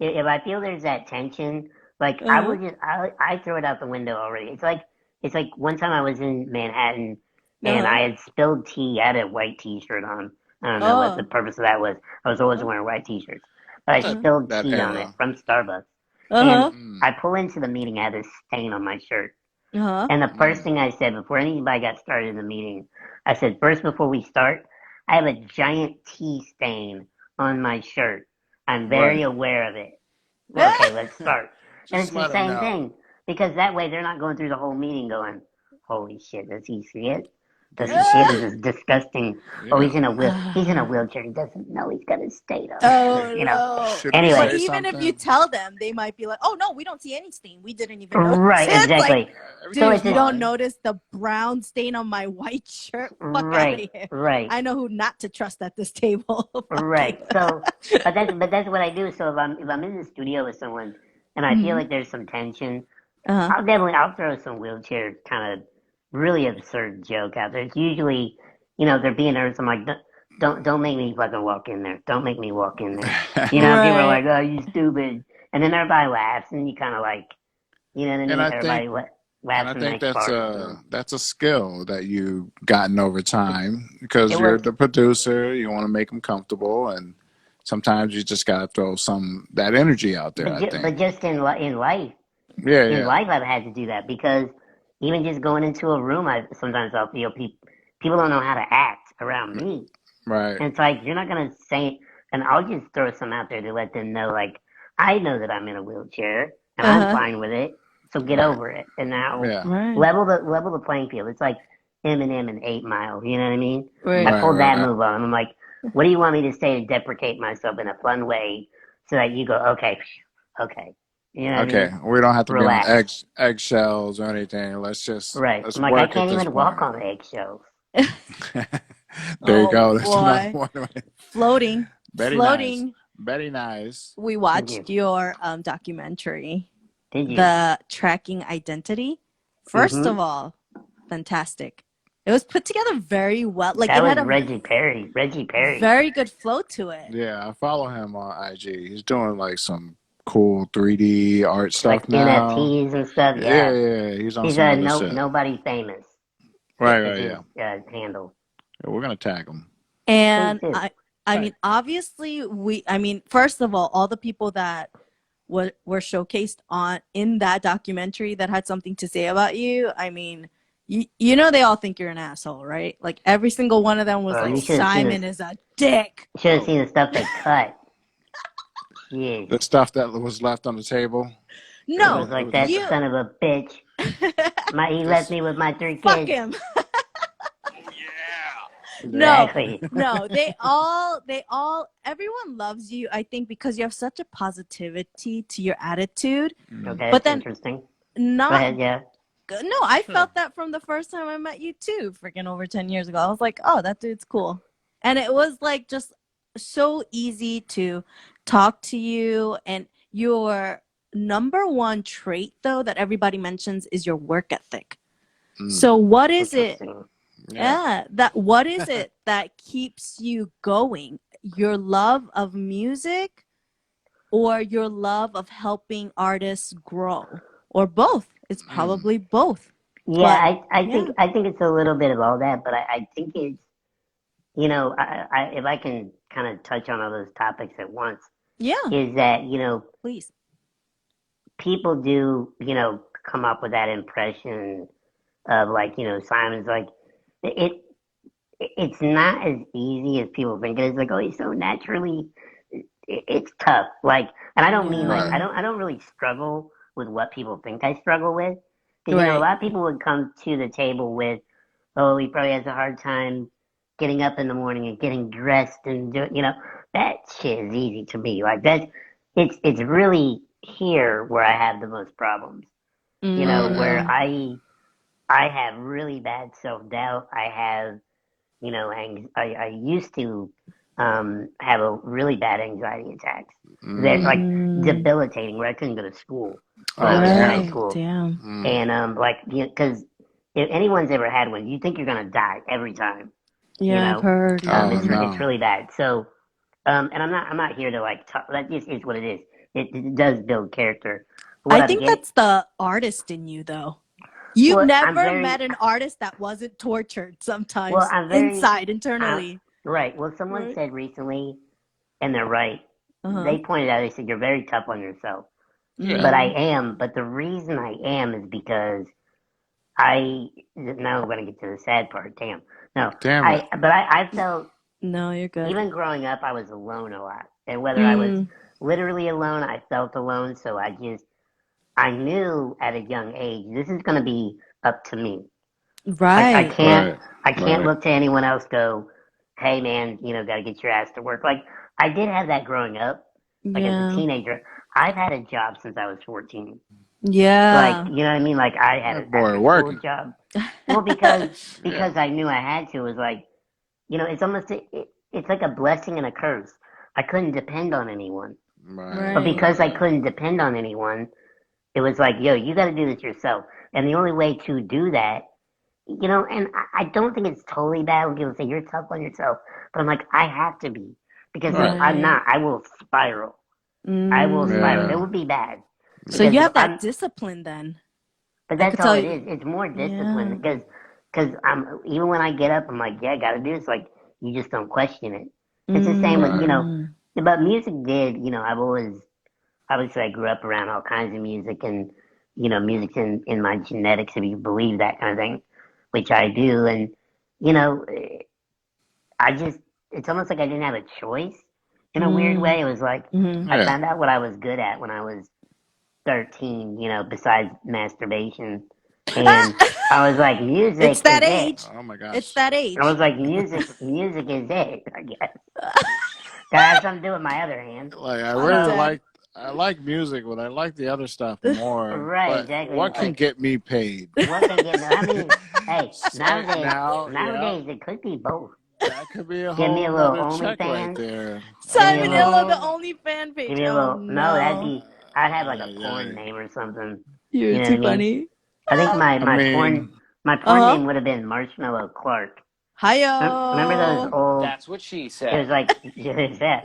if I feel there's that tension, like I will just I throw it out the window already. It's like one time I was in Manhattan and I had spilled tea. I had a white T-shirt on. I don't know what the purpose of that was. I was always wearing white T-shirts, but I spilled That tea on it era. from Starbucks. And I pull into the meeting. I had this stain on my shirt. And the first thing I said before anybody got started in the meeting, I said, first, before we start, I have a giant tea stain on my shirt. I'm very aware of it. Okay, let's start. And it's Just the let 'em same know. thing because that way they're not going through the whole meeting going, holy shit, does he see it? Does he see it? This is disgusting. Oh, he's in a wheelchair. He doesn't know he's got a stain on. Oh, You know. no. Should Anyway. we But say even if something? you tell them, they might be like, oh, no, we don't see any stain. We didn't even notice Right, it. It's exactly. like, So dude, it's you just- don't notice the brown stain on my white shirt? Fuck out of Right, here. right. I know who not to trust at this table. Fuck Right. you. So, but that's what I do. So if I'm in the studio with someone and I feel like there's some tension, I'll throw some wheelchair kind of really absurd joke out there. It's usually, they're being nervous. I'm like, don't make me fucking walk in there. Don't make me walk in there. People are like, oh, you stupid, and then everybody laughs, and you kind of like, you know what I mean? And I Everybody think, laughs and I and think nice parts. that's a skill that you've gotten over time because It you're was, the producer. You want to make them comfortable, and sometimes you just gotta throw that energy out there. I but think. just in life. Yeah, In yeah. life, I've had to do that because even just going into a room, sometimes I'll feel people don't know how to act around me, Right. and it's like you're not gonna say, and I'll just throw some out there to let them know, like I know that I'm in a wheelchair and I'm fine with it, so get over it, and now Yeah. level the playing field. It's like Eminem and 8 Mile, you know what I mean? Right. I pulled that Right. move on. I'm like, what do you want me to say to deprecate myself in a fun way so that you go, okay, You know what I Okay, mean? we don't have to be on Relax. eggshells or anything. Right. Let's I'm like, I work at can't this even walk point. on eggshells. There you Oh go. That's another boy. one. Floating. Very nice. Floating. Very nice. We Thank you. watched your documentary, Did you? The Tracking Identity. First of all, fantastic. It was put together very well. Like That it was had a Reggie Perry. Reggie Perry. very good flow to it. Yeah, I follow him on IG. He's doing like some cool 3D art stuff Like now. NFTs and stuff. Yeah, Yeah. yeah, he's on He's some other shit. nobody famous. Right, Is right, his yeah. handle. Yeah, we're gonna tag him. And Please do. I mean, obviously, first of all the people that were showcased in that documentary that had something to say about you. I mean, you know, they all think you're an asshole, right? Like every single one of them was Well, like, you should have seen Simon is a dick. Should have seen the stuff they cut. Yes. The stuff that was left on the table. It No, was like that you son of a bitch. He left me with my 3 kids. fuck him. Exactly. No, they all, everyone loves you, I think, because you have such a positivity to your attitude. Okay, But that's then interesting. not Go ahead, yeah. No, I felt that from the first time I met you too, freaking over 10 years ago. I was like, oh, that dude's cool. And it was like just so easy to talk to you. And your number one trait, though, that everybody mentions is your work ethic. So what is it? Interesting. Yeah, what is it that keeps you going? Your love of music or your love of helping artists grow? Or both? It's probably both. Yeah, But, I think it's a little bit of all that, but I think it's, you know, if I can kind of touch on all those topics at once, yeah, is that, you know, please. people do, you know, come up with that impression of like, you know, Simon's like it. It's not as easy as people think it is. Like, oh, he's so naturally. It's tough. Like, and I don't mean like Right. I don't really struggle with what people think I struggle with. Because you know, a lot of people would come to the table with, oh, he probably has a hard time getting up in the morning and getting dressed and do, you know, that shit is easy to me. Like it's really here where I have the most problems. You know, where I have really bad self doubt. I have, you know, I used to have a really bad anxiety attacks. They're like debilitating, where I couldn't go to school when I was in high school. Damn. And like, because if anyone's ever had one, you think you're gonna die every time. Yeah, You know, I've heard. it's really bad. So, and I'm not here to like talk. That just is what it is. It does build character. I think that's the artist in you, though. You've never met an artist that wasn't tortured sometimes internally. Right. Well, someone said recently, and they're right. They pointed out, they said, you're very tough on yourself. Yeah. But I am. But the reason I am is because now I'm going to get to the sad part. Damn. No. Damn it. But I felt. No, you're good. Even growing up, I was alone a lot. And whether I was literally alone, I felt alone. So I knew at a young age, this is going to be up to me. Right. I can't look to anyone else, go, hey man, you know, got to get your ass to work. Like, I did have that growing up. Like as a teenager, I've had a job since I was 14. Yeah. Like, you know what I mean? Like I had a school job. Well, because I knew I had to. It was like, you know, it's almost it's like a blessing and a curse. I couldn't depend on anyone. Right. But because I couldn't depend on anyone, it was like, yo, you got to do this yourself. And the only way to do that, you know, and I don't think it's totally bad when people say you're tough on yourself, but I'm like, I have to be, because if I'm not, I will spiral. I will spiral. It would be bad. So you have that discipline then. But that's all it is. It's more discipline because even when I get up, I'm like, yeah, I got to do this. Like, you just don't question it. It's the same with, you know, but music did, you know, obviously I grew up around all kinds of music, and, you know, music's in my genetics, if you believe that kind of thing, which I do. And, you know, it's almost like I didn't have a choice in a weird way. It was like, I found out what I was good at when I was 13, you know, besides masturbation. And I was like, music It's that is age. it. Oh my gosh. It's that age. I was like, music is it, I guess. That has something to do with my other hand. Like I I like music, but I like the other stuff more. Right, But exactly. what It's can like, get me paid? what can get? I mean, hey, Right now, nowadays it could be both. that could be a Give me whole a little nother check right OnlyFans. there. Give me a Simon little. Illo, the only fan Give page. me a Oh little. No, that'd no, be. I'd have like a Yeah. porn name or something. you're You know too what I mean? funny. I think I mean, my Uh porn huh. name would have been Marshmallow Clark. Remember those Hiyo. old? That's what she It was said. like it's that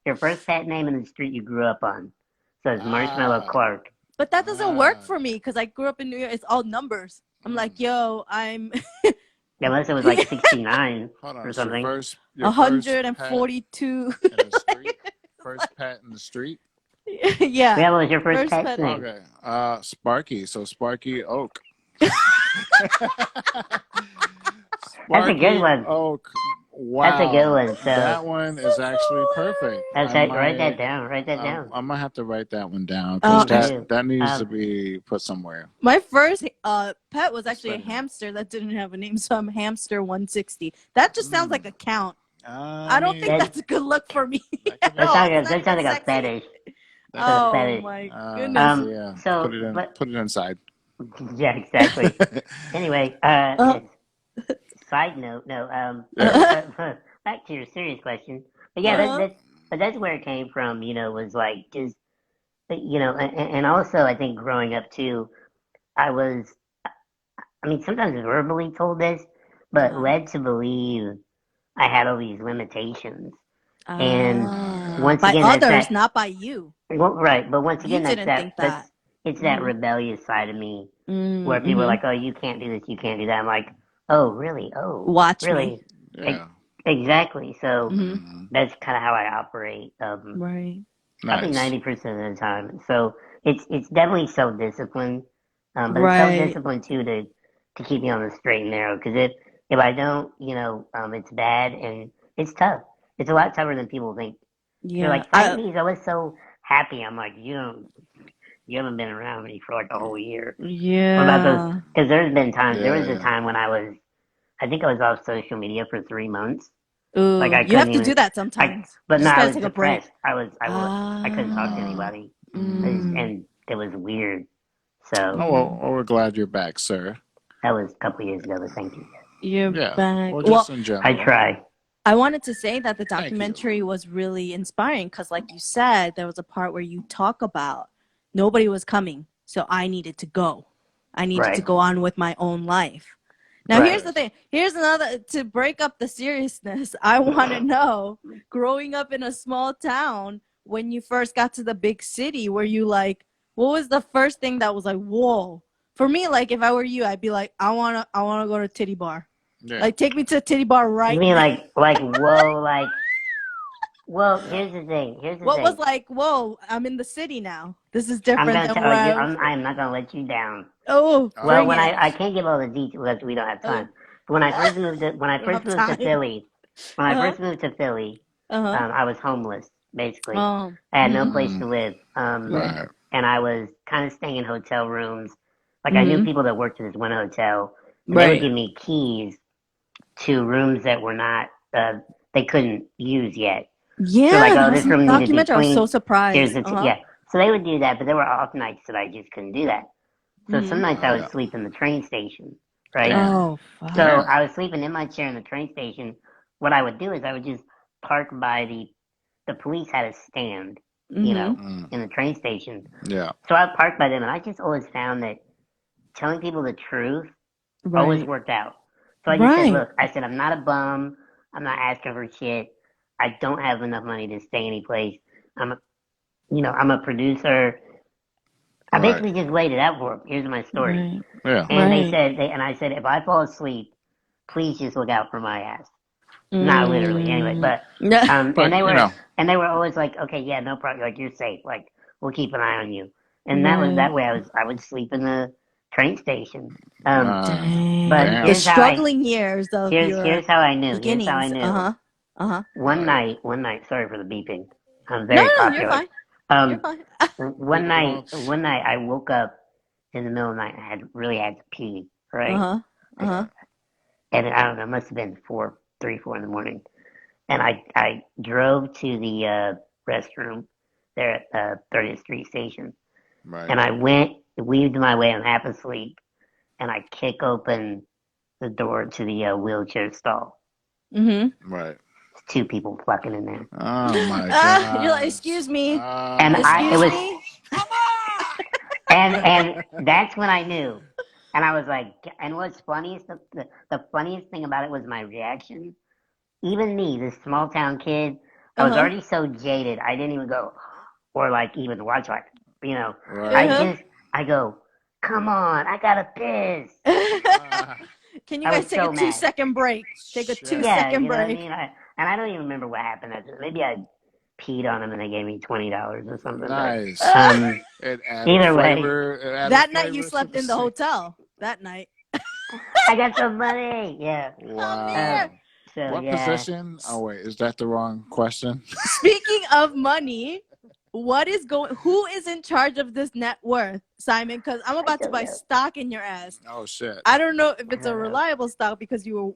your first pet name in the street you grew up on. So it's Marshmallow ah, Clark. But that doesn't work ah. for me because I grew up in New York. It's all numbers. I'm like, yo, I'm Unless it was like 69 Hold on, or it's something. your first pet 142. in the street. First pet in the street. Yeah. Yeah, what was your first First pet's pet. name? Okay. Sparky. So Sparky Oak. That's a good Sparky one. Oak. That's a good Wow. one. So That one is actually perfect. that's I it. Write that might down. Write that down. I might have to write that one down because Oh, Please do. that needs to Um, be put somewhere. My first pet was actually a Funny. hamster that didn't have a name, so I'm hamster 160. That just sounds like a count. I don't think That- that's a good look for me. That could be- at all. that It's not sounds even like a sexy. fetish. That's Oh fetish. my goodness. yeah. So, Put it in. but Put it inside. yeah, exactly. Anyway, side note, no, back to your serious question. But yeah, Uh-huh. that's where it came from, was like just, and also I think growing up too, I was, I mean, sometimes verbally told this, but Uh-huh. led to believe I had all these limitations. And once By again, others, not by you. well, right, but once You again, didn't think that. it's that Mhm. rebellious side of me where Mm-hmm. people are like, "Oh, you can't do this, you can't do that." I'm like, "Oh, really? Oh, Watch me. really?" Yeah. Exactly. So Mm-hmm. that's kind of how I operate. Right. Probably Nice. 90% of the time. So it's definitely self discipline, but it's self Right. discipline too to keep me on the straight and narrow. Because if I don't, it's bad and it's tough. It's a lot tougher than people think. They're Yeah. like, fight me. I was so happy. I'm like, you haven't been around me for like a whole year. What about those? Yeah. Because there's been times. There was a Yeah. time when I think I was off social media for 3 months. Like Ooh, I you have couldn't to do even. that I sometimes. but You no, just I gotta was take a break. depressed. I couldn't talk to Ah. anybody, Mm. and it was weird. Oh So well, we're glad you're back, sir. that was a couple years ago. But thank you. You're Yeah. back. Or Well, just in I general. try. I wanted to say that the Thank you. documentary was really inspiring because, like you said, there was a part where you talk about nobody was coming, so I needed to go. I needed to Right. go on with my own life. Now, here's Right. the thing. Here's another to break up the seriousness. I want to know, growing up in a small town, when you first got to the big city, were you like, what was the first thing that was like, whoa? For me, like if I were you, I'd be like, I wanna go to titty bar. Yeah. Like take me to a titty bar You right mean now. like whoa, like well? Yeah. Here's the thing. Here's the What was thing. like, whoa, I'm in the city now. This is I'm different gonna than tell where you. I was. I'm not gonna let you down. Oh, Well, bring when it. I can't give all the details because we don't have Oh, time. But when I first moved to we don't have time. Philly, when I Uh-huh. first moved to Philly, Uh-huh. I was homeless basically. Oh. I had no Mhm. place to live. Right. And I was kind of staying in hotel rooms. Like I knew Mhm. people that worked at this one hotel, and they would Right. give me keys to rooms that were not they couldn't use yet. Yeah, So like, oh, that was this in the room needed to be documentary. I was so cleaned. Here's surprised. the Uh-huh. yeah. So they would do that, but there were off nights that I just couldn't do that. So some Mhm. nights I would Yeah. sleep in the train station, right? Damn. Oh, So fuck. I was sleeping in my chair in the train station. What I would do is I would just park by the police had a stand, Mhm. in the train station. Yeah. So I parked by them, and I just always found that telling people the truth always Right. worked out. So I just said, Right. look, I said, I'm not a bum. I'm not asking for shit. I don't have enough money to stay any place. I'm a producer. I Right. basically just laid it out for them. Here's my story. Right. Yeah. And Right. and I said, if I fall asleep, please just look out for my ass. Not literally, anyway, but Yeah. But and they were always like, okay, yeah, no problem, like you're safe, like we'll keep an eye on you, and Right. that way I would sleep in the train station. Dang. But damn. The here's how I struggling years of your here's how I knew. Here's how I beginnings. knew. Uh-huh. Uh-huh. One night. Sorry for the beeping. I'm No, very no, you're popular. fine. You're Um, fine. one night I woke up in the middle of the night. I had to pee, right? Uh-huh. Uh-huh. And I don't know, it must have been 4 in the morning. And I drove to the restroom, there at the 30th Street Station. Right. And I weaved my way. I'm half asleep, and I kick open the door to the wheelchair stall. Mm-hmm. Right. Two people fucking in there. Oh my god. You're like, excuse me. And Excuse it was, me. and that's when I knew. And I was like, and what's funniest, the funniest thing about it was my reaction. Even me, this small town kid, I was already so jaded. I didn't even go, or like even watch, like, Right. I go, come on, I gotta piss. Can you I guys was take so a mad. 2-second break? Take a Shit. 2 Yeah, second you know what I break. mean? And I don't even remember what happened. Maybe I peed on them and they gave me $20 or something. Nice. But, It added either way, flavor. It added That night you flavor to slept in the scene. hotel. That night. I got some money. Yeah. Wow. So What yeah. position? Oh wait, is that the wrong question? Speaking of money, who is in charge of this net worth, Simon? Because I'm about to don't buy know. stock in your ass. Oh shit. I don't know if it's I a don't know. reliable stock because your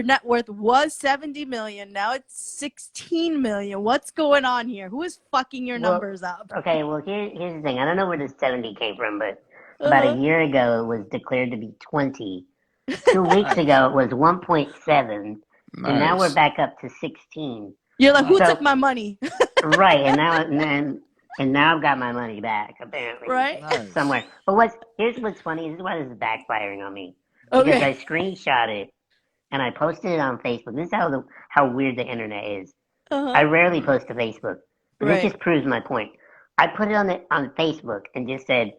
net worth was 70 million. Now it's 16 million. What's going on here? Who is fucking your numbers up? Okay, well here's the thing. I don't know where this 70 came from, but about a year ago it was declared to be 20. 2 weeks ago it was 1.7, and now we're Nice. back up to 16. You're like, who So- took my money? Right, and now I've got my money back apparently. Right? Nice. Somewhere. But here's what's funny. This is why this is backfiring on me. Because Okay. I screenshot it and I posted it on Facebook. This is how weird the internet is. I rarely post to Facebook, but Right. this just proves my point. I put it on Facebook and just said,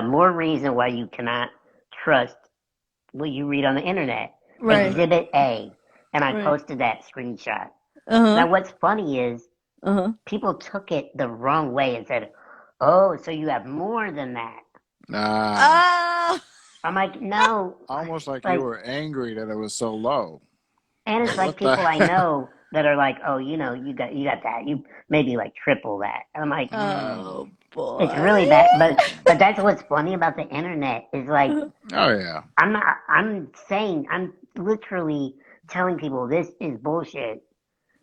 more reason why you cannot trust what you read on the internet. Right. Exhibit A, and I Right. posted that screenshot. Uh-huh. Now, what's funny is Uh-huh. people took it the wrong way and said, "Oh, so you have more than that." Ah. I'm like, no. Almost like Like- you were angry that it was so low. And it's like What the people I hell? know that are like, "Oh, you got that. You maybe like triple that." And I'm like, Oh boy. it's really bad. But that's what's funny about the internet is like, Oh yeah. I'm literally telling people this is bullshit,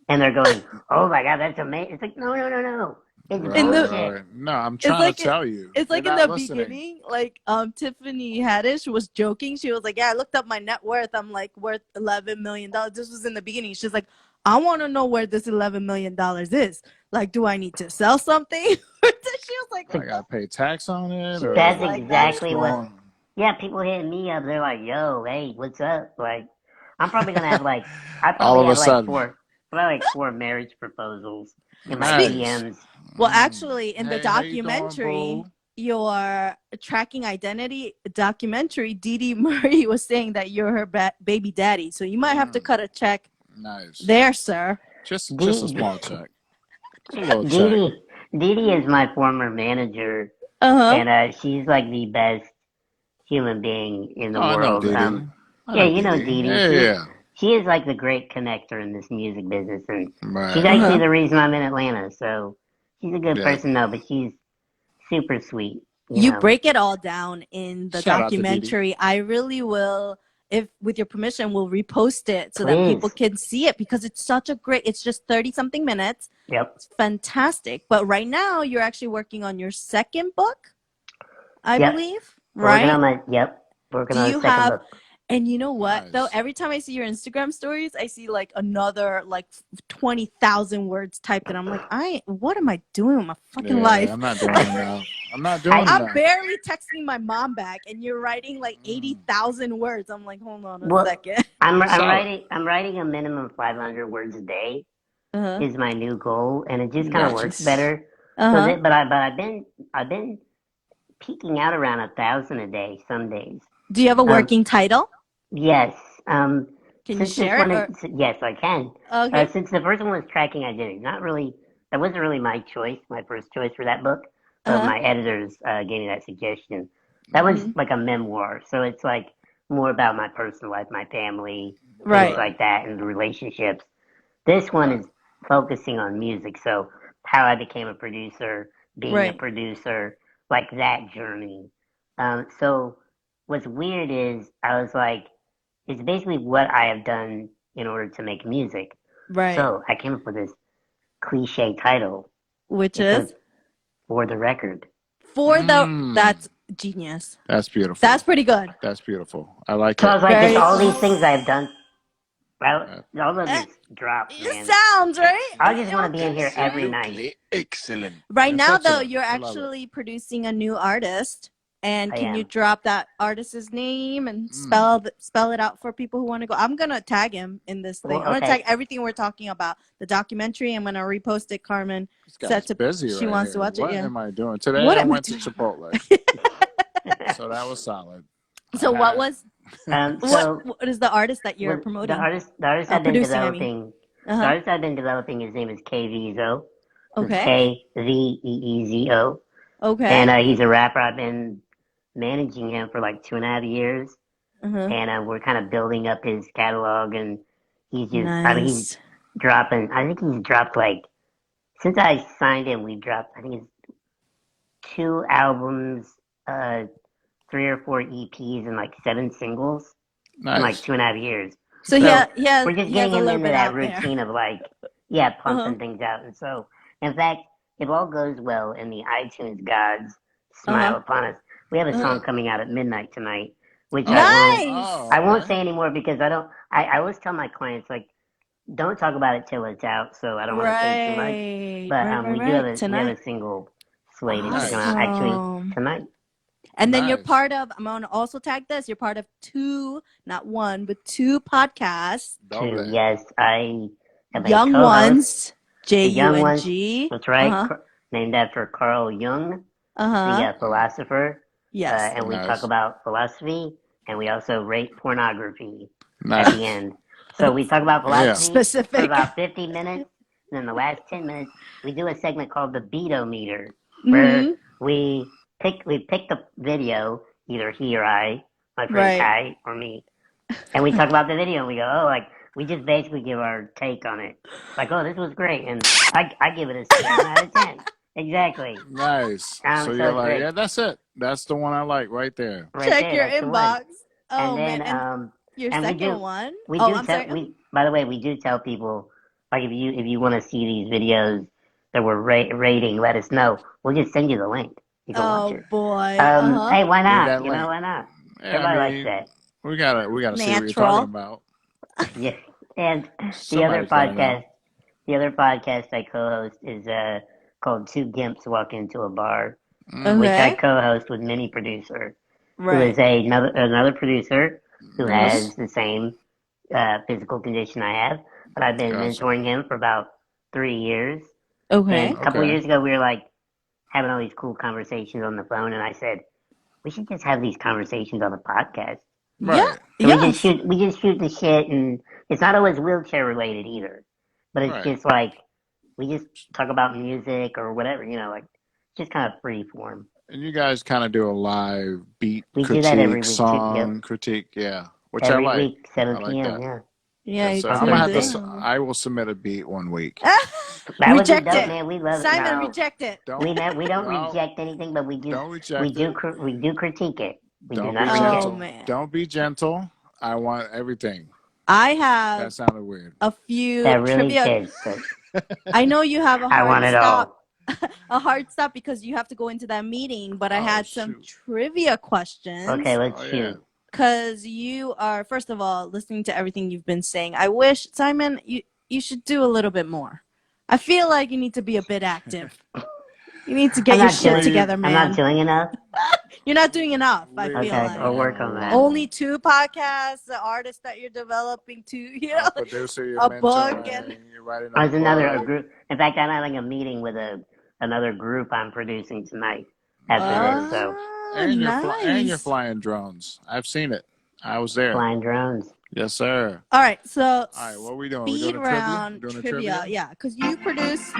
and they're going, "Oh my god, that's amazing!" It's like, no, it's Right, bullshit. right. No, I'm trying like to tell you. It's like You're in the not listening. beginning, like Tiffany Haddish was joking. She was like, "Yeah, I looked up my net worth. I'm like worth $11 million." This was in the beginning. She's like, "I want to know where this $11 million is. Like, do I need to sell something?" She was like, I gotta pay tax on it. Or That's like, exactly what's what. going on? Yeah, people hitting me up. They're like, "Yo, hey, what's up?" Like, I'm probably gonna have like, I All probably of a have like sudden. four marriage proposals in my Nice. DMs. well, actually, in the Hey, how you doing, documentary, boo? your tracking identity documentary, Dee Dee Murray was saying that you're her baby daddy. So you might have to cut a check Nice. there, sir. Just a small check. Just a little check. Dee Dee is my former manager, Uh-huh. and she's like the best human being in the Oh, I know world. Dee Dee. Yeah, you know Dee Dee. Yeah. She is like the great connector in this music business, and Right. she's actually the reason I'm in Atlanta. So she's a good Yeah. person, though, but she's super sweet. You know? break it all down in the Shout out to Dee Dee. documentary. I really will, if with your permission, will repost it so that Please. people can see it because it's such a great, it's just 30 something minutes. Yep. It's fantastic. But right now you're actually working on your second book, I Yep. believe, Working right? on working Do on you the second have, book. and you know what Nice. though? Every time I see your Instagram stories, I see like another like 20,000 words typed, and I'm like, what am I doing with my fucking life? I'm not doing it now. I'm not doing it I'm now. barely texting my mom back, and you're writing like 80,000 words. I'm like, hold on a Well, second. I'm Solid. writing a minimum 500 words a day Uh-huh. is my new goal, and it just kind of Gotcha. works better. Uh-huh. But I've been peaking out around 1,000 a day some days. Do you have a working title? Yes. Can you Since this share one it? is, yes, I can. Okay. Since the first one was tracking identity, that wasn't really my choice, my first choice for that book. But my editors gave me that suggestion. That was like a memoir, so it's like more about my personal life, my family, Right. things like that, and the relationships. This one is focusing on music, so how I became a producer, being a Right. producer, like that journey. So what's weird is I was like, it's basically what I have done in order to make music. Right. So I came up with this cliche title. Which It's is For the Record. That's genius. That's beautiful. That's pretty good. That's beautiful. I like So I it. was like, Very it's all these cool. things I've done. Well, all of Eh, this drops, It man. sounds right. I just want to be in here every night. Absolutely excellent. Right It's now, though, excellent. you're I love it. actually producing a new artist. And I can you am. drop that artist's name and spell it out for people who want to go? I'm gonna tag him in this thing. Well, I'm gonna okay. tag everything we're talking about. The documentary. I'm gonna repost it. Carmen This said guy's to busy she right wants here. to watch What it. Yeah. am I doing today? What I am I went to doing? Chipotle, so that was solid. So what was So what is the artist that you're promoting? the artist I've been producing, I mean. developing. The artist I've been developing, his name is KVZO. Okay. KVEEZO. Okay. And he's a rapper. I've been managing him for like 2.5 years, and we're kind of building up his catalog. And he's just, I mean, he's dropping. I think he's dropped like since I signed him, we dropped. I think it's 2 albums, 3 or 4 EPs, and like 7 singles in like Nice. 2.5 years. So yeah, we're just getting him into that routine of like, yeah, pumping Uh-huh. things out. And so, in fact, if all goes well and the iTunes gods smile upon us, we have a song coming out at midnight tonight, which I won't say anymore because I always tell my clients, like, don't talk about it till it's out, so I don't want to say too much. But we have a single slated to come out actually tonight. And then you're part of, I'm going to also tag this, you're part of 2, not 1, but 2 podcasts. 2, yes. I have a Young co-host, Ones, J-U-N-G. that's right, named after Carl Jung, the philosopher. Yes. And we talk about philosophy, and we also rate pornography at the end. So we talk about philosophy for about 50 minutes, and then the last 10 minutes, we do a segment called the Beatometer, where we pick the video, either he or I, my friend Kai, or me, and we talk about the video, and we go, we just basically give our take on it. Like, this was great, and I give it a 7 out of 10. Exactly. Nice. So you're like, great. yeah, that's it. That's the one I like right there. Check your inbox. Oh, and then, man. Your and second one. By the way, we do tell people, like, if you want to see these videos that we're rating, let us know. We'll just send you the link. You can watch it. Boy. Hey, why not? Why not? Yeah, Everybody likes that. We gotta see what you're talking about. Yeah, and the other podcast I co-host is called Two Gimps Walk Into a Bar, which I co-host with Mini Producer, who is another producer who has the same physical condition I have, but I've been mentoring him for about 3 years. Okay. And a couple of years ago, we were like having all these cool conversations on the phone, and I said, we should just have these conversations on the podcast. Right. Yeah. So we just shoot the shit, and it's not always wheelchair related either, but it's just like we just talk about music or whatever, like just kind of free form. And you guys kind of do a live beat do that every week, song critique, which every I like. Week, 7 I like p.m. that. Yeah, so I'm gonna have to. I will submit a beat one week. Reject it, man. We love Simon, it. reject it. We don't reject anything, but we do critique it. Don't be gentle. Man. Don't be gentle. I want everything. I have. That sounded weird. A few that really trivia. I know you have a hard I want it stop. A hard stop because you have to go into that meeting, but I had some trivia questions. Okay, let's shoot. Because you are, first of all, listening to everything you've been saying. I wish, Simon, you should do a little bit more. I feel like you need to be a bit active. You need to get your shit together, man. I'm not doing enough? You're not doing enough, I feel like. I'll work on that. Only 2 podcasts, the artist that you're developing, 2, a producer, a book. And you're writing there's another group. In fact, I'm having a meeting with another group I'm producing tonight after this. So. And you're flying drones. I've seen it. I was there. Flying drones. Yes, sir. All right, so all right, what are we doing? Speed round trivia. Yeah, because you produce.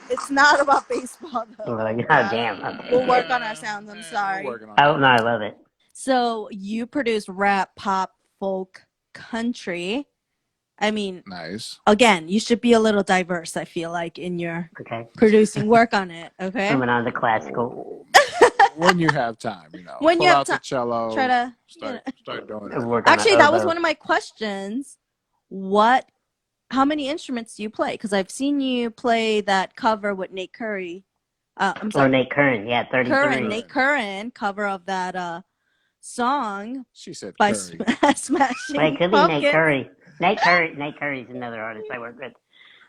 It's not about baseball though. Oh, damn. Okay. We'll work on our sounds. I'm sorry. Oh no, I love it. So you produce rap, pop, folk, country. I mean, nice. Again, you should be a little diverse. I feel like in your producing. Work on it. Okay. Moving on to classical. When you have time, When pull you have out the cello. Try to start doing it. Actually, that was one of my questions. What how many instruments do you play? Because I've seen you play that cover with Nate Curry. I'm Or sorry, Nate Curran, yeah, 33. Nate Curran cover of that song She said by Curry. But Smashing it could be Nate Pumpkins. Curry. Nate Curry's another artist I work with.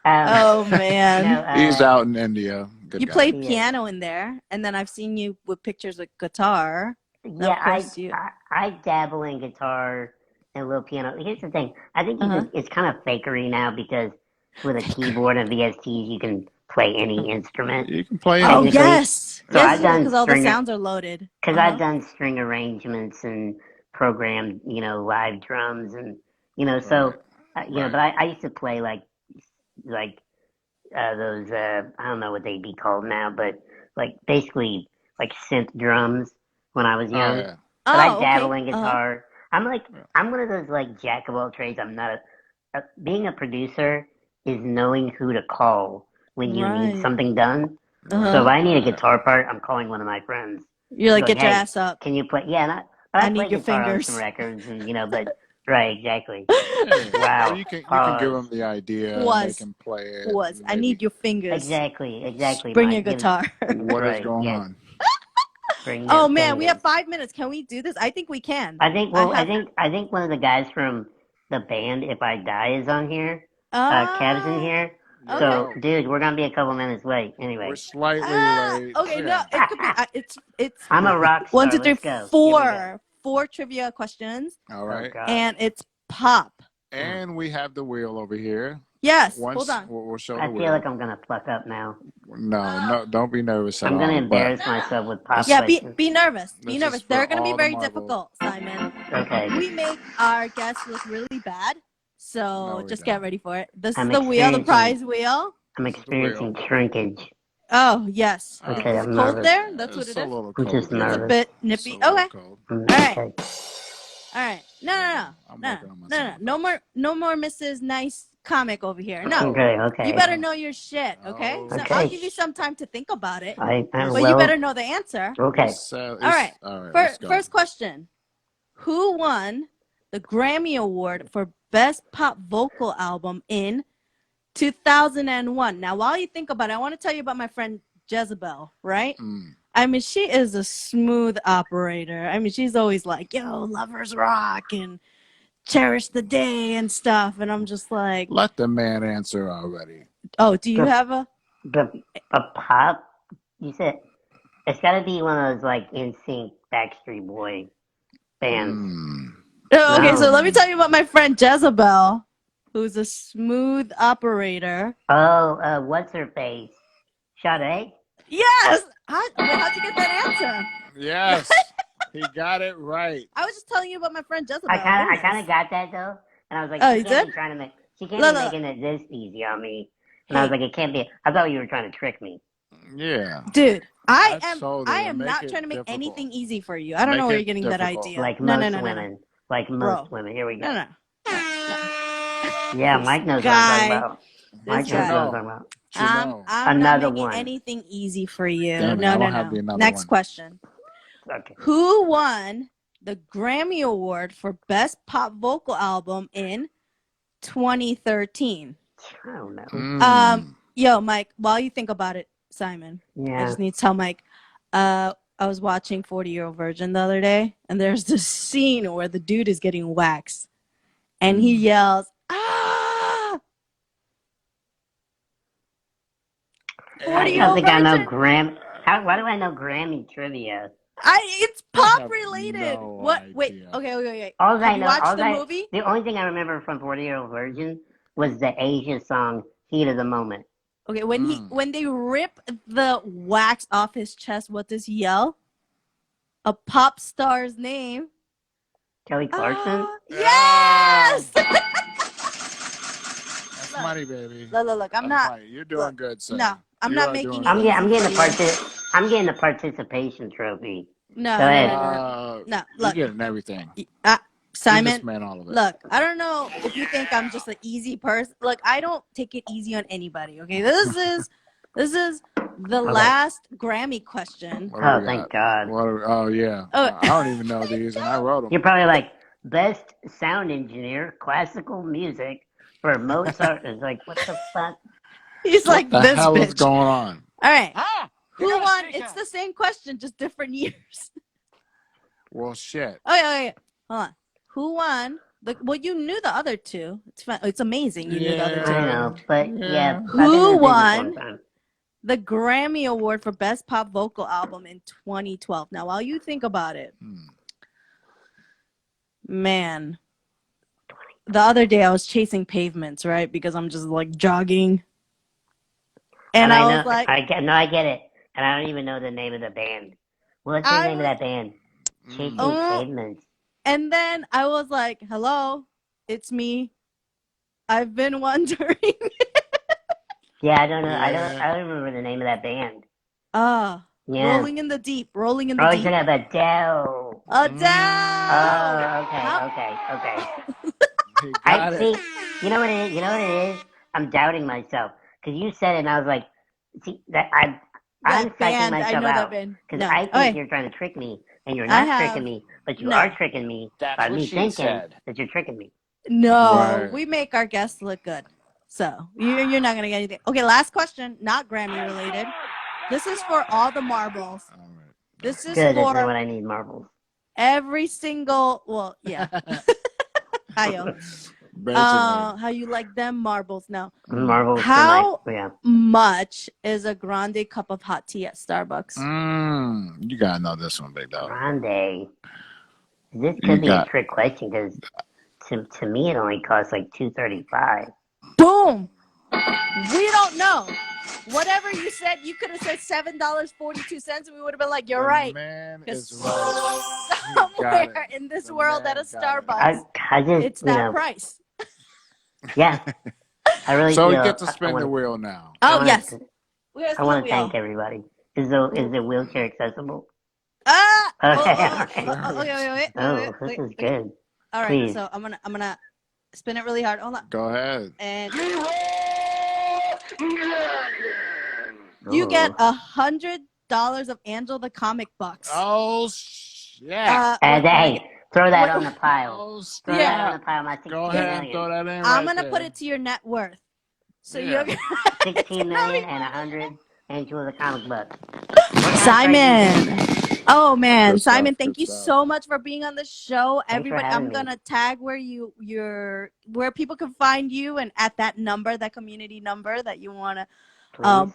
Oh man, No, He's out in India. Good you guy. play He is. piano in there, and then I've seen you with pictures with guitar. And Yeah, of course you. I dabble in guitar and a little piano. Here's the thing. I think Uh-huh. it's kind of fakery now because with a keyboard and VSTs, you can play any instrument. You can play Oh anything. Technically. yes, So yes, I've done because all the string sounds are loaded. because I've done string arrangements and programmed, live drums and so but I used to play like those I don't know what they'd be called now, but like basically like synth drums when I was Oh young. yeah. But I Oh, dabble okay. in guitar. I'm one of those like jack of all trades. I'm not being a producer is knowing who to call when you need Right. something done. Uh-huh. So if I need a guitar part, I'm calling one of my friends. You're like, Going, get your hey, ass up. can you play? Yeah, but I I play need your guitar on fingers. some records, and but right, exactly. Yeah. Wow. Well, you can give them the idea and they can play it. I need your fingers. Exactly. Bring Mike. your guitar. What is Right, going yeah. on? Bring Oh your man, we have fingers. 5 minutes. Can we do this? I think we can. I think one of the guys from the band If I Die is on here. Kev's in here. Okay. So, dude, we're gonna be a couple minutes late. Anyway, We're slightly late. Okay, no, Yeah. it could be. It's I'm a rock star. 1, 2, 3, Let's go. Here we go. four trivia questions, All Oh, right. God. and it's pop. And we have the wheel over here. Yes. Once Hold on. we'll show the I wheel. feel like I'm gonna pluck up now. No, don't be nervous at I'm all. gonna but embarrass myself with pop Yeah, questions. be nervous. Be This is nervous. for They're gonna be all the very marbles. difficult, Simon. Okay. We make our guests look really bad, so No, we just don't. get ready for it. This I'm is the wheel, the experiencing- prize wheel. I'm This is the wheel. experiencing shrinkage. Oh yes. Okay, It's I'm cold nervous. there. That's what It's it a is. little I'm cold. just here. It's a nervous. bit It's nippy. a little Okay. cold. All right. Okay. All right. No. I'm working on myself. No more Mrs. Nice Comic over here. No. Okay. You better know your shit, okay? Oh. So Okay. I'll give you some time to think about it, I but well, you better know the answer. Okay. All right. Let's go. First question. Who won the Grammy Award for Best Pop Vocal Album in 2001? Now, while you think about it, I want to tell you about my friend Jezebel, right? I mean, she is a smooth operator. I mean, she's always like, yo, lovers rock and cherish the day and stuff. And I'm just like, Let the man answer already. oh, do you have a... A pop? You said it's got to be one of those like NSYNC Backstreet Boy bands. Oh, okay, so No. let me tell you about my friend Jezebel, who's a smooth operator. Oh, what's her face? Sade? Yes! How'd you get that answer? Yes, he got it right. I was just telling you about my friend Jezebel. I kind Goodness. of got that though, and I was like, Oh, she you can't did? be trying to make. She can't No, be no. making it this easy on me. And I was like, it can't be. I thought you were trying to trick me. Yeah. Dude, I told her am to make not it trying to make difficult. anything easy for you. I don't know Make where it you're getting that difficult. idea. Like No, most no. women. Like Bro. most women. Here we go. No. Yeah, This Mike knows guy. what I'm talking about. Mike This knows what guy. I'm talking about. I'm Another not making one. anything easy for you. Damn it, No, I no, don't have the no. another Next one. question. Okay. Who won the Grammy Award for Best Pop Vocal Album in 2013? I don't know. Yo, Mike, while you think about it, Simon, I Yeah. just need to tell Mike. I was watching 40-Year-Old Virgin the other day, and there's this scene where the dude is getting waxed, and he yells, "Ah!" I 40-Year-Old don't think I know Virgin. Grammy. Why do I know Grammy trivia? It's I pop have related. no What? Wait. idea. Okay. All Have I you know, watched the movie? The only thing I remember from 40-Year-Old Virgin was the Asia song "Heat of the Moment." Okay, when they rip the wax off his chest, what does he yell? A pop star's name. Kelly Clarkson. Yes! That's money, baby. Look, I'm That's not. money. You're doing good, sir. No, I'm You not are making doing it good. easy. I'm getting the participation trophy. No, Go ahead. no. You're Look, getting everything. Simon. You just meant all of it. Look, I don't know if you think I'm just an easy person. Look, I don't take it easy on anybody. Okay, this is the last Grammy question. What do we Thank got? God. Oh yeah. Oh. I don't even know these, and I wrote them. You're probably like best sound engineer, classical music. for Mozart. It's like, what the fuck? He's like, What the this hell bitch. is going on? All right. Ah, Who won? It's the same question, just different years. Well, shit. Okay. Hold on. Who won? Well, you knew the other two. It's fun. It's amazing. You knew the other two. I know, but yeah. I've been Who in the business a won long time. the Grammy Award for Best Pop Vocal Album in 2012? Now, while you think about it, man, the other day I was chasing pavements, right? Because I'm just like jogging. And I was like, I get it. And I don't even know the name of the band. What's the name of that band? Chasing Pavements. And then I was like, hello, it's me. I've been wondering. Yeah, I don't know. I don't remember the name of that band. Yeah. Rolling in the Deep. Oh, you're talking about Adele. Adele. Okay. He got it. See, you know what it is? I'm doubting myself. Because you said it and I was like, see, I'm psyching myself out. Because I think you're trying to trick me. And you're not tricking me, but you are tricking me by me thinking that you're tricking me. No, we make our guests look good. So you're not going to get anything. Okay, last question, not Grammy related. This is for all the marbles. This is Good, for isn't when I need marbles. every single, well, yeah. Hiyo. How you like them marbles now? Marbles. How much is a grande cup of hot tea at Starbucks? You gotta know this one, big dog. Grande. This could be a trick question because to me it only costs like $2.35. Boom. We don't know. Whatever you said, you could have said $7.42, and we would have been like, "You're right." Man Because is right. somewhere in this world at a Starbucks, it's that price. Yeah, I really. So feel, you get to spin the wheel now. Oh yes, I want to thank everybody. Is the wheelchair accessible? Okay. Oh, this is good. All right, Please. so I'm gonna spin it really hard. Hold on. Go ahead. And you get $100 of AngelaTheComic bucks. Oh yeah. Hey, throw that on the pile. Throw that on the pile. My Go ahead, throw that in. I'm gonna put it to your net worth. So you're gonna 16 million and 100 AngelaTheComic bucks. Simon. Oh man, Good Simon, stuff, thank you stuff. so much for being on the show. Thanks Everybody, I'm gonna tag where where people can find you and at that number, that community number that you wanna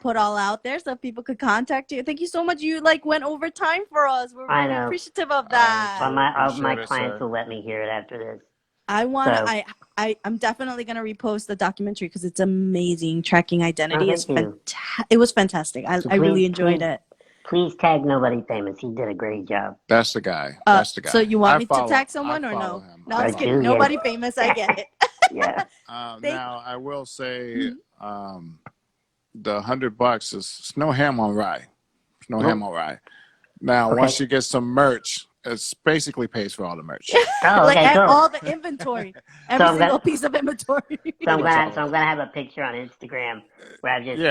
put all out there so people could contact you. Thank you so much. You went over time for us. We're really appreciative of that. Well, my clients will let me hear it after this. I'm definitely gonna repost the documentary because it's amazing. Tracking Identity is it was fantastic. I really enjoyed it. Please tag Nobody Famous. He did a great job. That's the guy. That's the guy. So you want me to tag someone or no? Him. No, I'm just kidding. Nobody Famous. I get it. Yeah. Now I will say, the $100 is no ham on rye. It's no ham on rye. Now once you get some merch, it basically pays for all the merch. All the inventory, every single piece of inventory. So I'm gonna have a picture on Instagram where I've just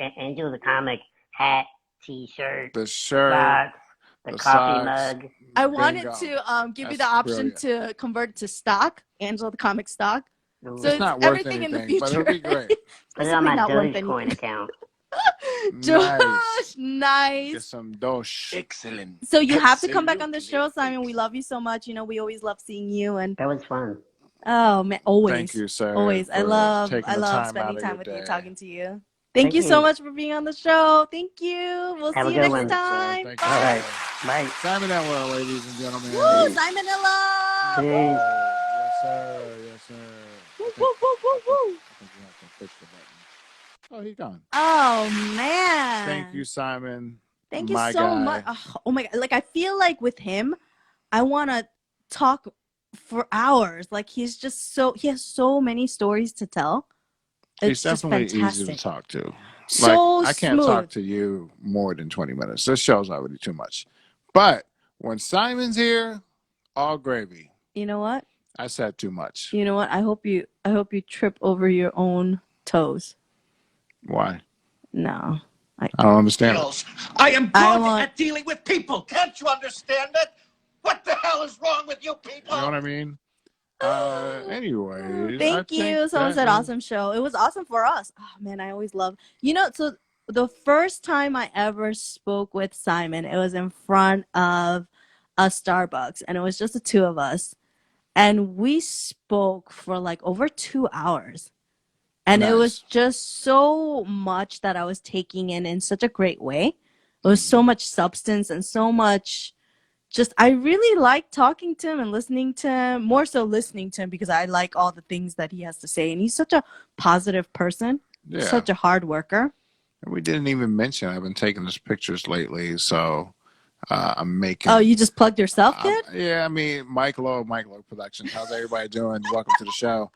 AngelaTheComic hat, T-shirt, the shirt, socks, the coffee mug. I wanted to give you the option to convert it to stock, TheComic stock. So it's not worth everything anything, in the future. but it'll be great. Put it on my Dogecoin account. Nice. Get some Doge. Excellent. So you have to come back on the show, Simon. We love you so much. We always love seeing you. And that was fun. Oh man, always. Thank you, sir. Always. I love spending time with you, talking to you. Thank you so much for being on the show. Thank you. We'll see you next time. All right. Bye. Simon Ella, ladies and gentlemen. Woo, Simon Ella. Peace. Yes, sir. Yes, sir. Woo, woo, woo, woo, woo. I think you have to push the button. Oh, he's gone. Oh, man. Thank you, Simon. Thank you so much. Oh, my God. I feel like with him, I want to talk for hours. He has so many stories to tell. He's definitely easy to talk to. So I can't talk to you more than 20 minutes. This show's already too much. But when Simon's here, all gravy. You know what? I said too much. You know what? I hope you trip over your own toes. Why? No. I don't understand. I am good at dealing with people. Can't you understand that? What the hell is wrong with you people? You know what I mean? Anyways, I Thank think you. Someone that said is- awesome show. It was awesome for us. Oh man, I always love. So the first time I ever spoke with Simon, it was in front of a Starbucks, and it was just the two of us, and we spoke for like over 2 hours. And it was Nice. just so much that I was taking in such a great way. It was so much substance and so much just, I really like talking to him and listening to him, more so listening to him because I like all the things that he has to say. And he's such a positive person, Yeah. such a hard worker. And we didn't even mention I've been taking his pictures lately, so I'm making. Oh, you just plugged yourself, kid? Yeah, I mean, Mike Lowe Productions. How's everybody doing? Welcome to the show.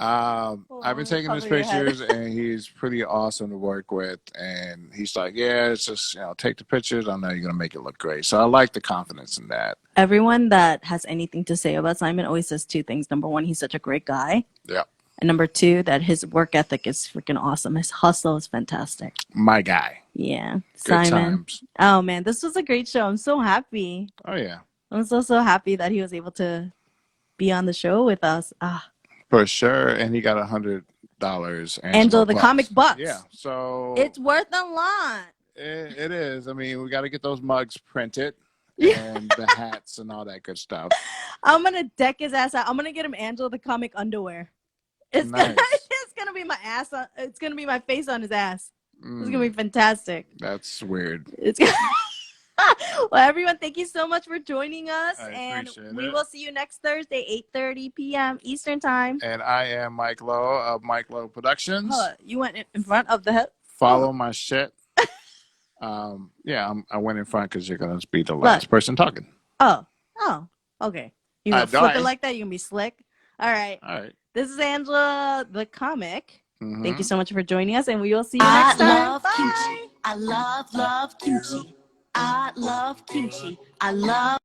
I've been taking his cover your head. pictures, and he's pretty awesome to work with. And he's like, yeah, it's just, take the pictures. I know you're going to make it look great. So I like the confidence in that. Everyone that has anything to say about Simon always says two things. Number one, he's such a great guy. Yeah. And number two, that his work ethic is freaking awesome. His hustle is fantastic. My guy. Yeah. Good Simon. times. Oh, man, this was a great show. I'm so happy. Oh, yeah. I'm so happy that he was able to be on the show with us. For sure. And he got $100. Angela the Comic bucks. Yeah. So it's worth a lot. It is. I mean, we got to get those mugs printed and the hats and all that good stuff. I'm going to deck his ass out. I'm going to get him Angela the Comic underwear. It's Nice. It's going to be my ass. It's going to be my face on his ass. It's going to be fantastic. That's weird. Well, everyone, thank you so much for joining us. I appreciate we it. will see you next Thursday, 8:30 p.m. Eastern Time. And I am Mike Lowe of Mike Lowe Productions. You went in front of the head. Follow my shit. I went in front because you're going to be the last person talking. Oh, okay. You gonna flip it don't. like that? You gonna be slick? All right. This is Angela the Comic. Mm-hmm. Thank you so much for joining us, and we will see you next time. I love kimchi. I love kimchi. I love kimchi. I love